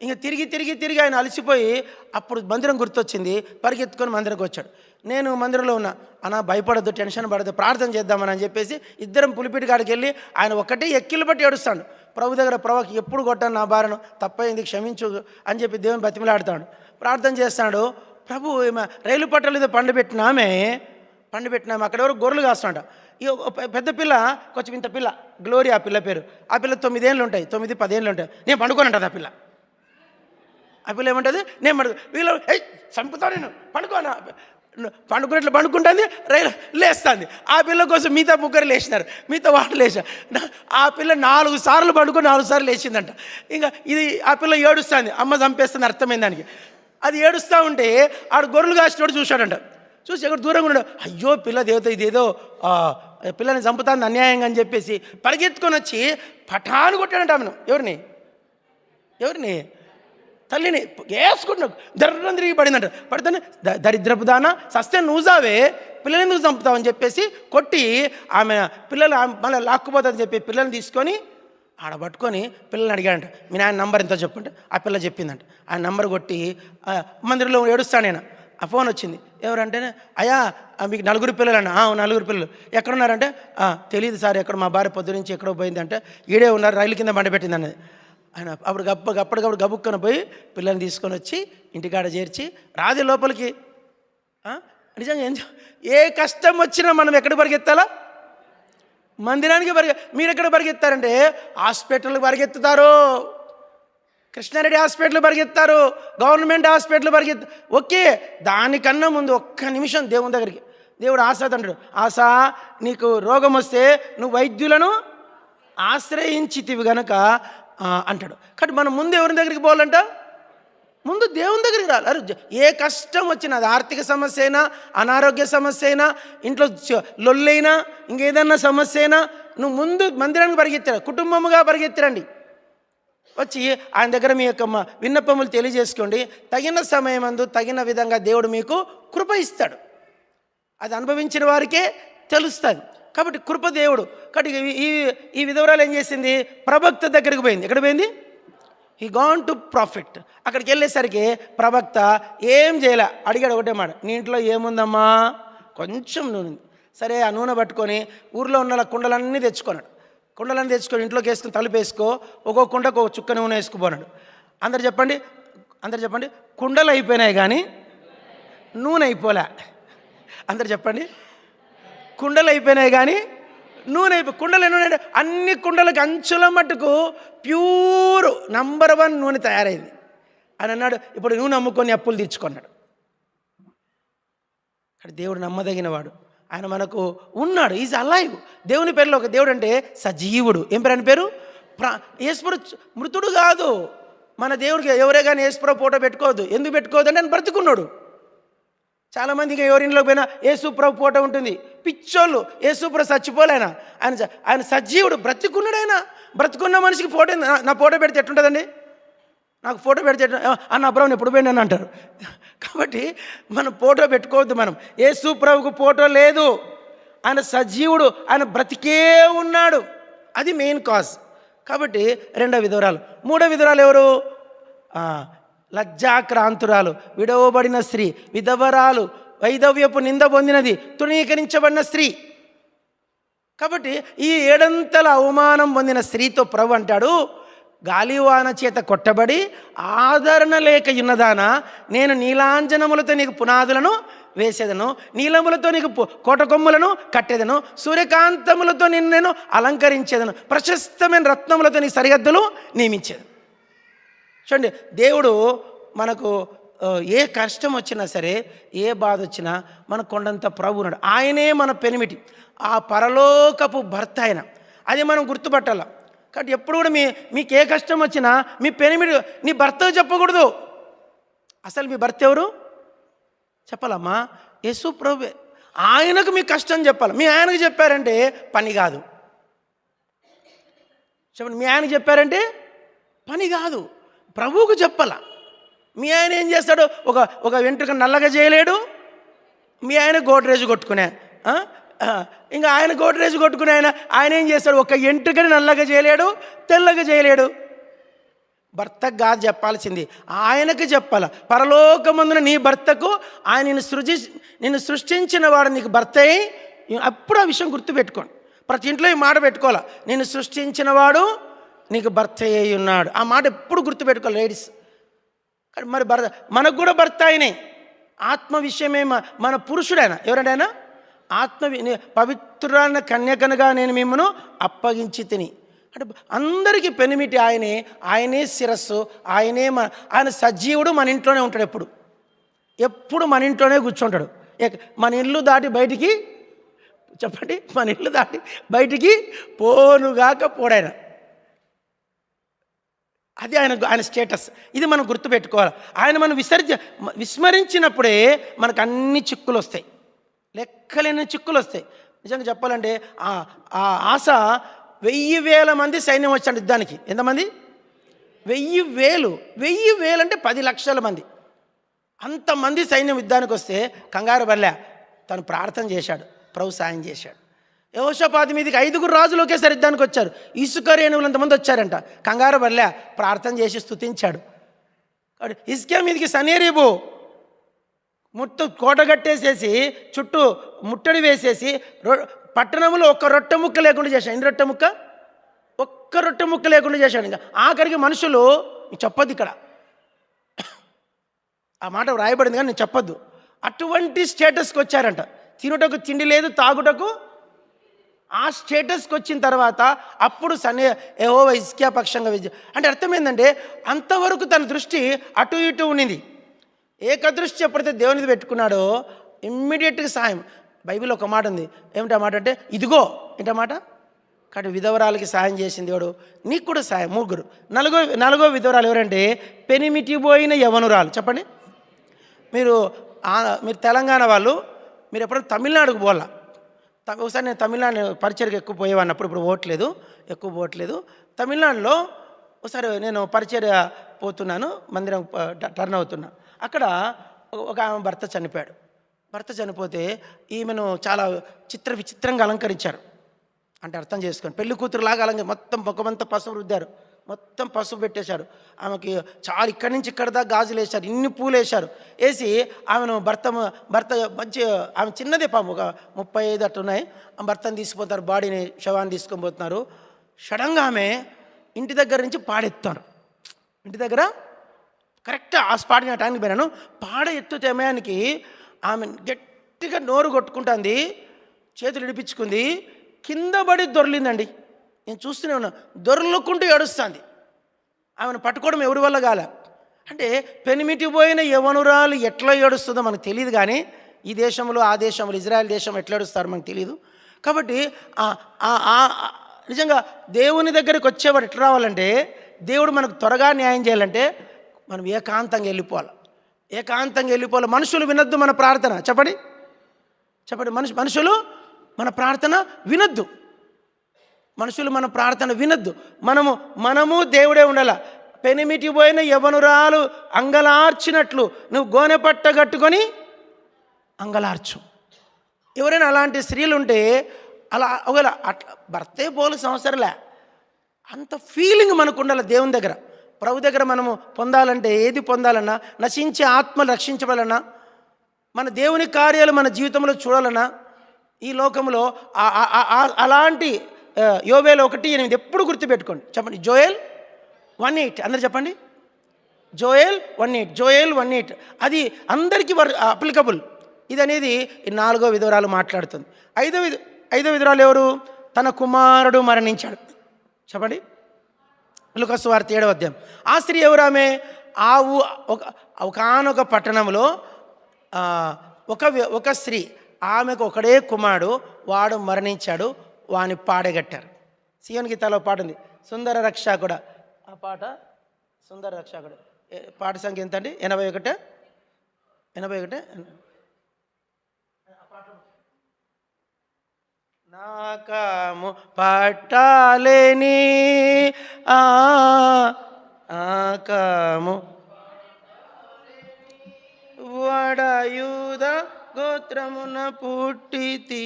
ఇంకా తిరిగి ఆయన అలసిపోయి అప్పుడు మందిరం గుర్తొచ్చింది. పరిగెత్తుకొని మందిరంకి వచ్చాడు. నేను మందిరంలో ఉన్నా, అన్నా భయపడద్దు, టెన్షన్ పడద్దు, ప్రార్థన చేద్దామని చెప్పేసి ఇద్దరం పులిపిటి కాడికి వెళ్ళి ఆయన ఒక్కటే ఎక్కిళ్ళు బట్టి ఏడుస్తాడు. ప్రభు దగ్గర, ప్రభుకి ఎప్పుడు కొట్టాను నా భార్యను, తప్పైంది క్షమించు అని చెప్పి దేవుని బతిమలాడుతాడు, ప్రార్థన చేస్తాడు. ప్రభు రైలు పట్టాలు ఏదో పండు పెట్టినామే అక్కడ ఎవరు గొర్రెలు కాస్తాడ. ఈ పెద్ద పిల్ల, కొంచెం ఇంత పిల్ల, గ్లోరీ ఆ పిల్ల పేరు. ఆ పిల్ల 9 ఏళ్ళు ఉంటాయి, 9-10 ఏళ్ళు ఉంటాయి. నేను పండుకోనంటది ఆ పిల్ల ఏమంటుంది? నేను వీళ్ళు చంపుతా, నేను పండుకున్నట్లు పండుకుంటుంది, రైలు లేస్తుంది. ఆ పిల్ల కోసం మిగతా 3 లేచినారు, మిగతా వాళ్ళు లేచారు. ఆ పిల్ల 4 సార్లు పండుకొని 4 సార్లు లేచిందంట. ఇంకా ఇది ఆ పిల్ల ఏడుస్తుంది, అమ్మ చంపేస్తుంది, అర్థమైంది దానికి. అది ఏడుస్తూ ఉంటే ఆడు గొర్రెలు కాసినోడు చూశాడంట. చూసి ఎక్కడ దూరంగా ఉన్నాడు, అయ్యో పిల్ల దేవత ఇదేదో పిల్లని చంపుతాంది అన్యాయంగా అని చెప్పేసి పరిగెత్తుకొని వచ్చి పఠాను కొట్టాడంట ఆమెను. ఎవరిని? తల్లిని వేసుకుంటున్నాడు. దర్రం తిరిగి పడిందంట. పడితేనే దరిద్రపు దానా, సస్తే నువ్వుజావే, పిల్లల్ని ఎందుకు చంపుతావని చెప్పేసి కొట్టి ఆమె పిల్లలు మళ్ళీ లాక్కుపోతుందని చెప్పి పిల్లల్ని తీసుకొని ఆడ పట్టుకొని పిల్లల్ని అడిగాడంట, మీ నాయన నంబర్ ఎంతో చెప్పంటే ఆ పిల్ల చెప్పిందంట. ఆ నంబర్ కొట్టి మందిరంలో ఏడుస్తాను నేను. ఆ ఫోన్ వచ్చింది. ఎవరంటేనే, అయ్యా మీకు 4 పిల్లలు అన్న. 4 పిల్లలు ఎక్కడున్నారంటే, తెలియదు సార్, ఎక్కడ మా భార్య పొద్దు నుంచి ఎక్కడో పోయిందంటే, ఈడే ఉన్నారు, రైలు కింద మండబెట్టింది అన్నది. ఆయన అప్పటికప్పుడు గబుక్కన పోయి పిల్లల్ని తీసుకొని వచ్చి ఇంటికాడ చేర్చి రాది లోపలికి. నిజంగా ఏ కష్టం వచ్చినా మనం ఎక్కడ పరిగెత్తాలా? మందిరానికి మీరు ఎక్కడ పరిగెత్తారంటే హాస్పిటల్కి పరిగెత్తుతారు, కృష్ణారెడ్డి హాస్పిటల్ పరిగెత్తారు, గవర్నమెంట్ హాస్పిటల్ ఓకే. దానికన్నా ముందు ఒక్క నిమిషం దేవుని దగ్గరికి. దేవుడు ఆశతో అంటాడు, ఆశ నీకు రోగం వస్తే నువ్వు వైద్యులను ఆశ్రయించితివి గనక అంటాడు. కాబట్టి మనం ముందు ఎవరి దగ్గరికి పోవాలంట? ముందు దేవుని దగ్గరికి రాలి. ఏ కష్టం వచ్చినా, అది ఆర్థిక సమస్య అయినా, అనారోగ్య సమస్య అయినా, ఇంట్లో లొల్లైనా, ఇంకేదన్నా సమస్య అయినా, నువ్వు ముందు మందిరానికి పరిగెత్తారు, కుటుంబముగా పరిగెత్తిరండి. వచ్చి ఆయన దగ్గర మీ యొక్క విన్నపములు తెలియజేసుకోండి. తగిన సమయమందు తగిన విధంగా దేవుడు మీకు కృప ఇస్తాడు. అది అనుభవించిన వారికే తెలుస్తుంది. కాబట్టి కృప దేవుడు. కాబట్టి ఈ విధవరాలు ఏం చేసింది? ప్రవక్త దగ్గరికి పోయింది. ఎక్కడ పోయింది? He gone to profit. అక్కడికి వెళ్ళేసరికి ప్రవక్త ఏం చేయలే, అడిగాడు ఒకటే మాట, నీ ఇంట్లో ఏముందమ్మా? కొంచెం నూనె. సరే, ఆ నూనె పట్టుకొని ఊర్లో ఉన్న కుండలన్నీ తెచ్చుకున్నాడు. కుండలన్నీ తెచ్చుకొని ఇంట్లోకి వేసుకుని తలుపు వేసుకో, ఒక్కొక్క కుండకు ఒక చుక్క నూనె వేసుకుపోనాడు. అందరు చెప్పండి, కుండలు అయిపోయినాయి కానీ నూనె అయిపోలే. అందరు చెప్పండి, కుండలు అయిపోయినాయి కానీ నూనె కుండలు నూనె. అన్ని కుండలకు అంచుల మట్టుకు ప్యూర్ నంబర్ 1 నూనె తయారైంది. అని అన్నాడు, ఇప్పుడు నూనె అమ్ముకొని అప్పులు తీర్చుకున్నాడు. అక్కడ దేవుడు నమ్మదగినవాడు, ఆయన మనకు ఉన్నాడు. Is alive. దేవుని పేరులో ఒక దేవుడు అంటే సజీవుడు. ఏం పేరు? అని పేరు యేసుప్రభు. మృతుడు కాదు మన దేవుడికి. ఎవరే కానీ యేసుప్రభు ఫోటో పెట్టుకోవద్దు. ఎందుకు పెట్టుకోవద్దు అంటే ఆయన బ్రతుకున్నాడు. చాలామంది ఇంకా ఎవరింట్లో పోయినా యేసుప్రభు ఫోటో ఉంటుంది. పిచ్చోళ్ళు, యేసుప్రభు చచ్చిపోలేనా, ఆయన సజీవుడు, బ్రతికున్నాడు. ఆయన బ్రతుకున్న మనిషికి ఫోటో నా ఫోటో పెడితే ఎట్టుంటుందండి? నాకు ఫోటో పెడితే అన్న అబ్రహ్మను ఎప్పుడు పోయినాను అంటారు. కాబట్టి మనం ఫోటో పెట్టుకోవద్దు. మనం యేసుప్రభుకు ఫోటో లేదు, ఆయన సజీవుడు, ఆయన బ్రతికే ఉన్నాడు. అది మెయిన్ కాజ్. కాబట్టి రెండవ విధవరాలు. మూడవ విధవరాలు ఎవరు? లజ్జాక్రాంతురాలు, విడవబడిన స్త్రీ, విధవరాలు, వైధవ్యపు నింద పొందినది, తృణీకరించబడిన స్త్రీ. కాబట్టి ఈ 7 అవమానం పొందిన స్త్రీతో ప్రభు అంటాడు, గాలివాన చేత కొట్టబడి ఆదరణ లేక ఉన్నదానా, నేను నీలాంజనములతో నీకు పునాదులను వేసేదను, నీలములతో నీకు కోటకొమ్ములను కట్టేదను, సూర్యకాంతములతో నేను అలంకరించేదను, ప్రశస్తమైన రత్నములతో నీ సరిహద్దులు నియమించేదను. చూడండి, దేవుడు మనకు ఏ కష్టం వచ్చినా సరే, ఏ బాధ వచ్చినా మనకు కొండంత ప్రభు ఉన్నాడు. ఆయనే మన పెనిమిటి, ఆ పరలోకపు భర్త ఆయన. అది మనం గుర్తుపట్టాల. కాబట్టి ఎప్పుడు కూడా మీకు ఏ కష్టం వచ్చినా మీ పెనిమిటి నీ భర్తకు చెప్పకూడదు. అసలు మీ భర్త ఎవరు చెప్పాలమ్మా? యేసు ప్రభువే. ఆయనకు మీ కష్టం చెప్పాలి. మీ ఆయనకు చెప్పారంటే పని కాదు. చెప్పండి, మీ ఆయనకు చెప్పారంటే పని కాదు, ప్రభువుకు చెప్పాల. మీ ఆయన ఏం చేస్తాడు? ఒక వెంట్రుక నల్లగా చేయలేడు. మీ ఆయన గోడ్రేజ్ కొట్టుకునే, ఇంకా ఆయన గోడ్రేజ్ కొట్టుకునే ఆయన ఏం చేస్తాడు? ఒక వెంట్రుకని నల్లగా చేయలేడు, తెల్లగా చేయలేడు. భర్తకు కాదు చెప్పాల్సింది, ఆయనకు చెప్పాల. పరలోకమందున నీ భర్తకు ఆయన నిన్ను సృష్టించిన వాడు నీకు భర్త అయి, అప్పుడు ఆ విషయం గుర్తుపెట్టుకోండి. ప్రతి ఇంట్లో ఈ మాట పెట్టుకోవాలి, నిన్ను సృష్టించిన వాడు నీకు భర్త అయి ఉన్నాడు. ఆ మాట ఎప్పుడు గుర్తుపెట్టుకోవాలి లేడీస్. మరి భర్త మనకు కూడా భర్త ఆయనే. ఆత్మ విషయమే మన పురుషుడు ఆయన. ఎవరంటే ఆయన పవిత్రురాలైన కన్యకనుగా నేను మిమ్మను అప్పగించి తిని. అంటే అందరికీ పెనిమిటి ఆయనే శిరస్సు, ఆయన సజీవుడు. మన ఇంట్లోనే ఉంటాడు, ఎప్పుడు మన ఇంట్లోనే కూర్చుంటాడు. మన ఇల్లు దాటి బయటికి, చెప్పండి, మన ఇల్లు దాటి బయటికి పోనుగాక పోడాయన. అది ఆయన స్టేటస్. ఇది మనం గుర్తుపెట్టుకోవాలి. ఆయన మనం విస్మరించినప్పుడే మనకు అన్ని చిక్కులు వస్తాయి, లెక్కలేని చిక్కులు వస్తాయి. నిజంగా చెప్పాలంటే ఆ ఆశ 1000 మంది సైన్యం వచ్చాడు యుద్ధానికి. ఎంతమంది? 1000 అంటే 10 లక్షల మంది. అంతమంది సైన్యం యుద్ధానికి వస్తే కంగారు పడలే, తను ప్రార్థన చేశాడు, ప్రభు సాయం చేశాడు. యెహోషాపాతు మీదకి 5 రాజులు ఒకేసారి యుద్ధానికి వచ్చారు. ఇసుక రేణువులంతమంది వచ్చారంట. కంగారు పడలే, ప్రార్థన చేసి స్తుతించాడు. హిజ్కియా మీదకి సన్హెరీబు కోట కట్టేసేసి చుట్టూ ముట్టడి వేసేసి పట్టణంలో ఒక్క రొట్టె ముక్క లేకుండా చేశాడు. ఎన్ని రొట్టె ముక్క? ఒక్క రొట్టె ముక్క లేకుండా చేశాడు. ఇంకా ఆఖరికి మనుషులు, చెప్పొద్దు ఇక్కడ, ఆ మాట వ్రాయబడింది కానీ నేను చెప్పొద్దు, అటువంటి స్టేటస్కి వచ్చారంట. తినుటకు తిండి లేదు, తాగుటకు. ఆ స్టేటస్కి వచ్చిన తర్వాత అప్పుడు యెహోవా హిజ్కియా పక్షంగా అంటే అర్థం ఏంటంటే, అంతవరకు తన దృష్టి అటు ఇటు ఉండింది. ఏకదృష్టి ఎప్పుడైతే దేవునిది పెట్టుకున్నాడో ఇమ్మీడియట్గా సాయం. బైబిల్ ఒక మాట ఉంది, ఏమిటా మాట అంటే, ఇదిగో ఏంటమాట. కాబట్టి విధవరాలకి సాయం చేసింది దేవుడు, నీకు కూడా సాయం. 3. నాలుగో విధవరాలు ఎవరంటే, పెనిమిటి పోయిన యవనురాలు. చెప్పండి, మీరు తెలంగాణ వాళ్ళు, మీరు ఎప్పుడైనా తమిళనాడుకు పోవాలా? ఒకసారి నేను తమిళనాడు పరిచయకు ఎక్కువ పోయేవాడిని, ఇప్పుడు ఎక్కువ పోవట్లేదు. తమిళనాడులో ఒకసారి నేను పరిచర్య పోతున్నాను, మందిరం టర్న్ అవుతున్నా. అక్కడ ఒక ఆమె భర్త చనిపోయాడు. భర్త చనిపోతే ఈమెను చాలా విచిత్రంగా అలంకరించారు. అంటే అర్థం చేసుకోండి, పెళ్లి కూతురులాగా మొత్తం ముఖమంతా పసుపు రుద్దారు, మొత్తం పసుపు పెట్టేశారు. ఆమెకి చాలా ఇక్కడి నుంచి ఇక్కడ దాకా గాజులు వేశారు, ఇన్ని పూలు వేశారు. వేసి ఆమెను భర్త మంచి, ఆమె చిన్నదే పాము, ఒక 35 అట్టున్నాయి. ఆ భర్తను తీసుకుపోతారు, బాడీని, శవాన్ని తీసుకొని పోతున్నారు. సడన్గా ఆమె ఇంటి దగ్గర నుంచి పాడెత్తారు. ఇంటి దగ్గర కరెక్ట్ ఆ స్పాట్ నేను టైంకి పోయినాను. పాడ ఎత్తు సమయానికి ఆమె గట్టిగా నోరు కొట్టుకుంటుంది, చేతులు ఇడిపించుకుంది, కింద పడి దొర్లిందండి. నేను చూస్తూనే ఉన్నా, దొర్లుకుంటూ ఏడుస్తుంది. ఆమెను పట్టుకోవడం ఎవరి వల్ల కాలే. అంటే పెనిమిటి పోయిన యవనురాలు ఎట్లా ఏడుస్తుందో మనకు తెలియదు, కానీ ఈ దేశంలో, ఆ దేశంలో, ఇజ్రాయెల్ దేశం ఎట్లా ఏడుస్తారో మనకు తెలియదు. కాబట్టి నిజంగా దేవుని దగ్గరికి వచ్చేవాడు ఎట్లా రావాలంటే, దేవుడు మనకు త్వరగా న్యాయం చేయాలంటే మనం ఏకాంతంగా వెళ్ళిపోవాలి. ఏకాంతంగా వెళ్ళిపోవాలి. మనుషులు వినొద్దు మన ప్రార్థన. చెప్పండి చెప్పండి. మనుషులు మన ప్రార్థన వినొద్దు. మనుషులు మన ప్రార్థన వినొద్దు. మనము దేవుడే ఉండాల. పెనిమిటి పోయిన యవ్వనురాలు అంగలార్చినట్లు నువ్వు గోనె పట్ట కట్టుకొని అంగలార్చు. ఎవరైనా అలాంటి స్త్రీలు ఉంటే అలా ఒకవేళ అట్లా భర్తే పోలిసిన అవసరంలే, అంత ఫీలింగ్ మనకు ఉండాలి దేవుని దగ్గర. ప్రభు దగ్గర మనము పొందాలంటే ఏది పొందాలన్నా, నశించే ఆత్మలు రక్షించవాలన్నా, మన దేవుని కార్యాలు మన జీవితంలో చూడాలన్నా, ఈ లోకంలో అలాంటి యోవేలు 1:8 ఎప్పుడు గుర్తుపెట్టుకోండి. చెప్పండి, జోయల్ 1:8. అందరు చెప్పండి, జోయల్ 1:8. అది అందరికీ అప్లికబుల్. ఇది అనేది ఈ 4వ విధవరాలు మాట్లాడుతుంది. 5వ విధవరాలు ఎవరు? తన కుమారుడు మరణించాడు. చెప్పండి, లూకా సువార్త 7వ అధ్యాయం. ఆ స్త్రీ ఎవరు? ఆమె ఒకానొక పట్టణంలో ఒక స్త్రీ, ఆమెకు ఒకడే కుమారుడు, వాడు మరణించాడు, వాని పాడగట్టారు. సియోన్ గీతాలో పాట ఉంది, సుందర రక్షకుడా. ఆ పాట సుందర రక్షకుడు. పాట సంఖ్య ఎంత అండి? 81. నాకాము పట్టాలేని ఆకాము వడయూద గోత్రమున పుట్టితి.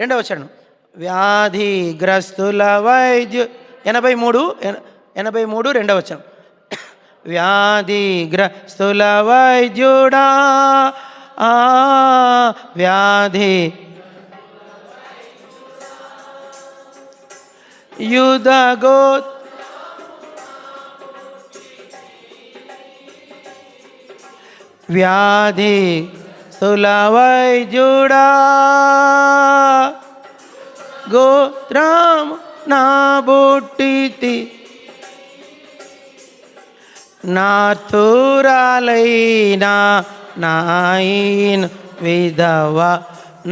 2వ వచనం, వ్యాధిగ్రస్తుల వైద్యు 83 2వ వచనం. వ్యాధిగ్రస్తుల వైద్యుడా వ్యాధి యుధగో వ్యాధి స్థూలవైద్యుడా గోత్రం నా బుట్టితి నాతురాలైనా నాయిన్ విధవ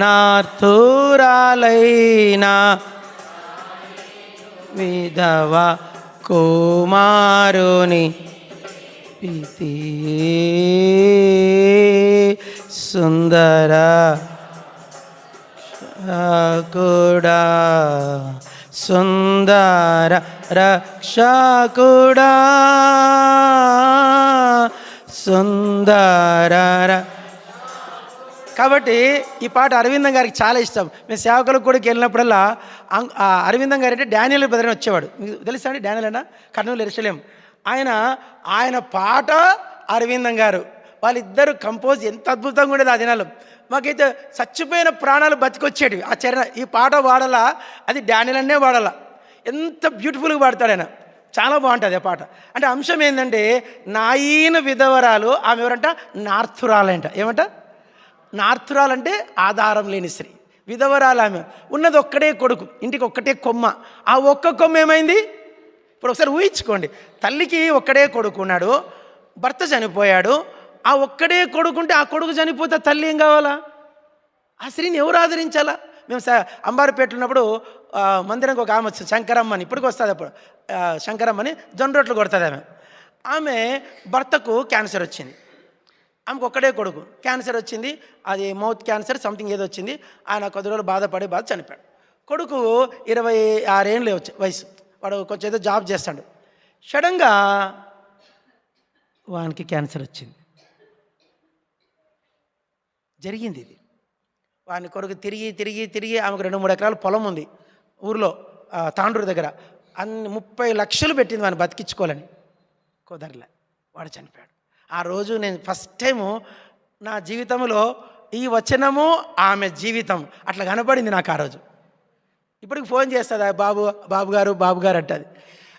నాతురాలైనా విధవ కుమారుని పితి సుందర రక్షకుడా సుందర రక్షకుడా సుందర. కాబట్టి ఈ పాట అరవిందం గారికి చాలా ఇష్టం. మేము సేవకులకు కూడా వెళ్ళినప్పుడల్లా అరవిందం గారు అంటే డానియల్ బ్రదర్ అని వచ్చేవాడు. మీకు తెలుసా అండి డానియల్ అన్న? కర్నూలు ఎరుషలేం. ఆయన పాట అరవిందం గారు వాళ్ళిద్దరు కంపోజ్ ఎంత అద్భుతంగా ఉండేది ఆ దినాలు. మాకైతే చచ్చిపోయిన ప్రాణాలు బతికొచ్చేటివి ఆ చరణ. ఈ పాట పాడాలా, అది డానియల్ అన్నే పాడాలా. ఎంత బ్యూటిఫుల్గా పాడతాడు ఆయన, చాలా బాగుంటుంది ఆ పాట. అంటే అంశం ఏంటంటే, నాయన విధవరాలు ఆమె ఎవరంట? నార్తురాలంట. ఏమంట? నార్తురాలంటే ఆధారం లేని స్త్రీ. విధవరాలు ఆమె. ఉన్నది ఒక్కడే కొడుకు, ఇంటికి ఒక్కటే కొమ్మ. ఆ ఒక్క కొమ్మ ఏమైంది? ఇప్పుడు ఒకసారి ఊహించుకోండి, తల్లికి ఒక్కడే కొడుకు ఉన్నాడు, భర్త చనిపోయాడు. ఆ ఒక్కడే కొడుకుంటే ఆ కొడుకు చనిపోతే తల్లి ఏం కావాలా? ఆ స్త్రీని ఎవరు ఆదరించాలా? మేము అంబారిపేట ఉన్నప్పుడు మందిరంకి ఒక ఆమె వచ్చింది, శంకరమ్మ అని. ఇప్పటికి వస్తుంది. అప్పుడు శంకరమ్మని జొన్న రొట్టెలు కొడుతుంది ఆమె భర్తకు క్యాన్సర్ వచ్చింది. ఆమెకు ఒక్కడే కొడుకు, క్యాన్సర్ వచ్చింది. అది మౌత్ క్యాన్సర్ సంథింగ్ ఏదో వచ్చింది. ఆయన కొద్ది రోజులు బాధపడి చనిపోయాడు. కొడుకు 26 ఏళ్ళు వయసు. వాడు కొంచెం ఏదో జాబ్ చేస్తాడు. సడన్గా వానికి క్యాన్సర్ వచ్చింది. జరిగింది ఇది. వాని కొడుకు తిరిగి ఆమెకు 2-3 ఎకరాల పొలం ఉంది ఊర్లో, తాండూరు దగ్గర. 30 లక్షలు పెట్టింది వాడిని బతికించుకోవాలని, కుదరలే, వాడు చనిపోయాడు. ఆ రోజు నేను ఫస్ట్ టైము నా జీవితంలో ఈ వచనము ఆమె జీవితం అట్లా కనపడింది నాకు ఆ రోజు. ఇప్పటికి ఫోన్ చేస్తుంది, బాబు గారు అంటది.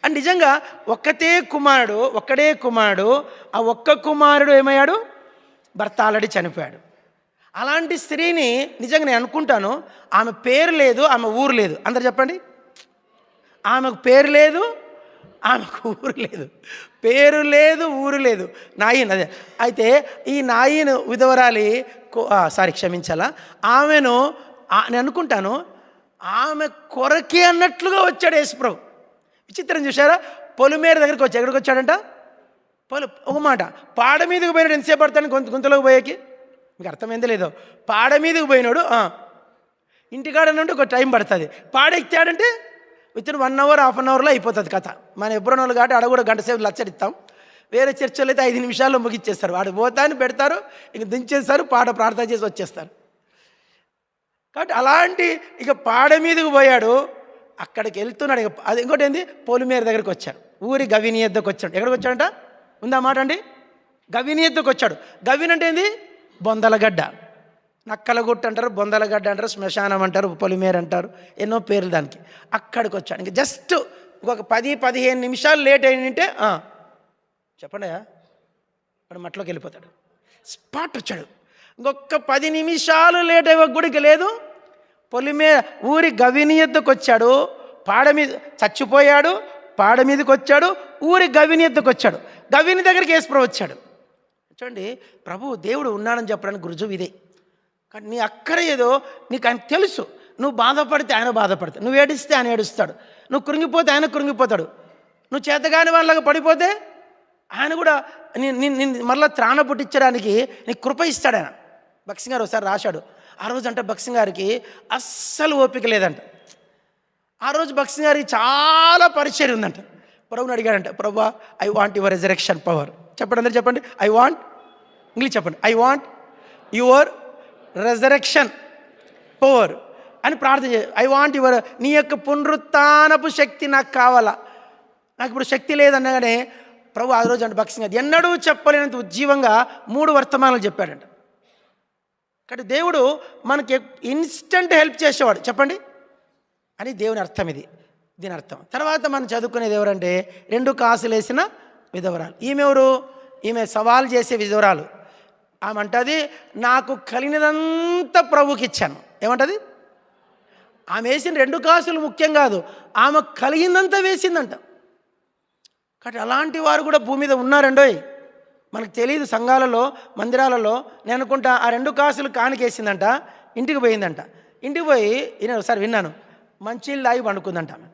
అండ్ నిజంగా ఒక్కడే కుమారుడు. ఆ ఒక్క కుమారుడు ఏమయ్యాడు? భర్త ఆల్రెడీ చనిపోయాడు. అలాంటి స్త్రీని నిజంగా నేను అనుకుంటాను, ఆమె పేరు లేదు, ఆమె ఊరు లేదు. అందరు చెప్పండి, ఆమెకు పేరు లేదు, ఆమెకు ఊరు లేదు. పేరు లేదు, ఊరు లేదు. నాయిన్ అదే. అయితే ఈ నాయిన్ విధవరాలి క్షమించాలా, ఆమెను నేను అనుకుంటాను ఆమె కొరకే అన్నట్లుగా వచ్చాడు యేసుప్రభు. విచిత్రం చూసారా? పొలిమేర దగ్గరికి వచ్చి, ఎక్కడికి వచ్చాడంట? ఒక మాట, పాడ మీదకి పోయినాడు ఎంతసేపు పడతాను గుంతలోకి పోయేకి? మీకు అర్థమైందో లేదో. పాడ మీదకి పోయినాడు, ఇంటికాడనంటే ఒక టైం పడుతుంది. పాడెక్తాడంటే విత్ 1 అవర్ 1/2 అవర్లో అయిపోతుంది కథ. మనం ఎప్పుడోళ్ళు కాబట్టి ఆడ కూడా 1 గంట సేపు లచ్చడిస్తాం. వేరే చర్చలు అయితే 5 నిమిషాల్లో ముగిచ్చేస్తారు. వాడు పోతాను పెడతారు, ఇంక దించేస్తారు, పాట ప్రార్థన చేసి వచ్చేస్తారు. కాబట్టి అలాంటి ఇక పాడ మీదకి పోయాడు, అక్కడికి వెళ్తున్నాడు. ఇక అది ఇంకోటి ఏంది, పొలిమేర దగ్గరికి వచ్చాడు. ఊరి గవిని ఎద్దకు వచ్చాడు. ఎక్కడికి వచ్చాడంట? ఉందా మాట అండి? గవిని ఎద్దకు వచ్చాడు. గవిని అంటే ఏంది? బొందలగడ్డ, నక్కలగుట్ట అంటారు, బొందలగడ్డ అంటారు, శ్మశానం అంటారు, పొలిమేర అంటారు, ఎన్నో పేర్లు దానికి. అక్కడికి వచ్చాడు. ఇంక జస్ట్ ఇంకొక 10-15 నిమిషాలు లేట్ అయినంటే చెప్పండి వాడు మట్లోకి వెళ్ళిపోతాడు. స్పాట్ వచ్చాడు. ఇంకొక 10 నిమిషాలు లేట్ అయ్యే గుడికి లేదు. పొలిమేర ఊరి గవిని ఎద్దకు వచ్చాడు. పాడ మీద చచ్చిపోయాడు, పాడ మీదకి వచ్చాడు, ఊరి గవిని ఎద్దకు వచ్చాడు. గవిని దగ్గరికి యేసుప్రభు వచ్చాడు. చూడండి, ప్రభు దేవుడు ఉన్నాడని చెప్పడానికి రుజువు ఇదే. కానీ నీ అక్కర ఏదో నీకు ఆయన తెలుసు. నువ్వు బాధపడితే ఆయన బాధపడతాడు, నువ్వు ఏడిస్తే ఆయన ఏడుస్తాడు, నువ్వు కృంగిపోతే ఆయన కృంగిపోతాడు, నువ్వు చేతగాని వాళ్ళగా పడిపోతే ఆయన కూడా మరలా త్రాణ పుట్టించడానికి నీకు కృప ఇస్తాడు ఆయన. భక్సింగ్ గారు ఒకసారి రాశాడు. ఆ రోజు అంటే భక్సింగ్ గారికి అస్సలు ఓపిక లేదంట. ఆ రోజు భక్సింగ్ గారికి చాలా పరిచయం ఉందంట. ప్రభుని అడిగాడంట, ప్రభా I want your resurrection power. చెప్పండి, అందరూ చెప్పండి, ఐ వాంట్. ఇంగ్లీష్ చెప్పండి, I want your resurrection power అని ప్రార్థన చేయ. ఐ వాంట్ యువర్, నీ యొక్క పునరుత్థానపు శక్తి నాకు కావాలా, నాకు ఇప్పుడు శక్తి లేదన్నగానే ప్రభు ఆ రోజు అంటే భక్సింగ్ గారు ఎన్నడూ చెప్పలేనంత ఉజ్జీవంగా 3 వర్తమానాలు చెప్పాడంట. కాబట్టి దేవుడు మనకి ఇన్స్టెంట్ హెల్ప్ చేసేవాడు. చెప్పండి అని దేవుని అర్థం ఇది, దీని అర్థం. తర్వాత మనం చదువుకునేది ఎవరంటే 2 కాసులు వేసిన విధవరాలు. ఈమె ఎవరు? ఈమె సవాల్ చేసే విధవరాలు. ఆమె అంటది, నాకు కలిగినదంతా ప్రభుకి ఇచ్చాను. ఏమంటది? ఆమె వేసిన 2 కాసులు ముఖ్యం కాదు, ఆమె కలిగిందంతా వేసిందంట. కాబట్టి అలాంటి వారు కూడా భూమి మీద ఉన్నారండోయ్. మనకు తెలియదు. సంఘాలలో, మందిరాలలో నేను అనుకుంటా ఆ 2 కాసులు కానికేసిందంట, ఇంటికి పోయిందంట. ఇంటికి పోయి నేను ఒకసారి విన్నాను, మంచినీళ్ళు తాగి పండుకుందంట ఆమె.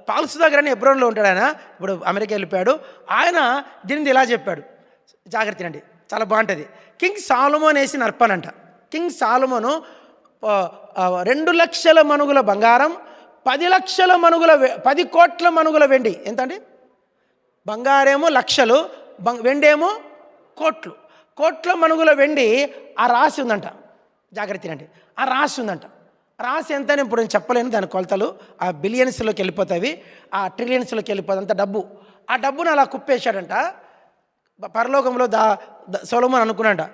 పాల్స్ దగ్గర ఎబ్రోన్లో ఉంటాడు ఆయన, ఇప్పుడు అమెరికా వెళ్ళిపోయాడు. ఆయన దీనిది ఇలా చెప్పాడు, జాగ్రత్త అండి, చాలా బాగుంటుంది. కింగ్ సాలమోన్ వేసిన అర్పణంట. కింగ్ సాలమోను 2 లక్షల మనుగుల బంగారం, 10 కోట్ల మనుగుల వెండి. ఎంత అండి? బంగారేమో లక్షలు, వెండేమో కోట్లు. కోట్ల మనుగుల వెండి ఆ రాసి ఉందంట. జాగ్రత్త అండి, ఆ రాసి ఉందంట. రాసి ఎంత అని ఇప్పుడు నేను చెప్పలేను, దాని కొలతలు ఆ బిలియన్స్లోకి వెళ్ళిపోతాయి, ఆ ట్రిలియన్స్లోకి వెళ్ళిపోతుంది అంత డబ్బు. ఆ డబ్బును అలా కుప్పేశాడంట. పరలోకంలో సొలొమోను అనుకున్నాడంట,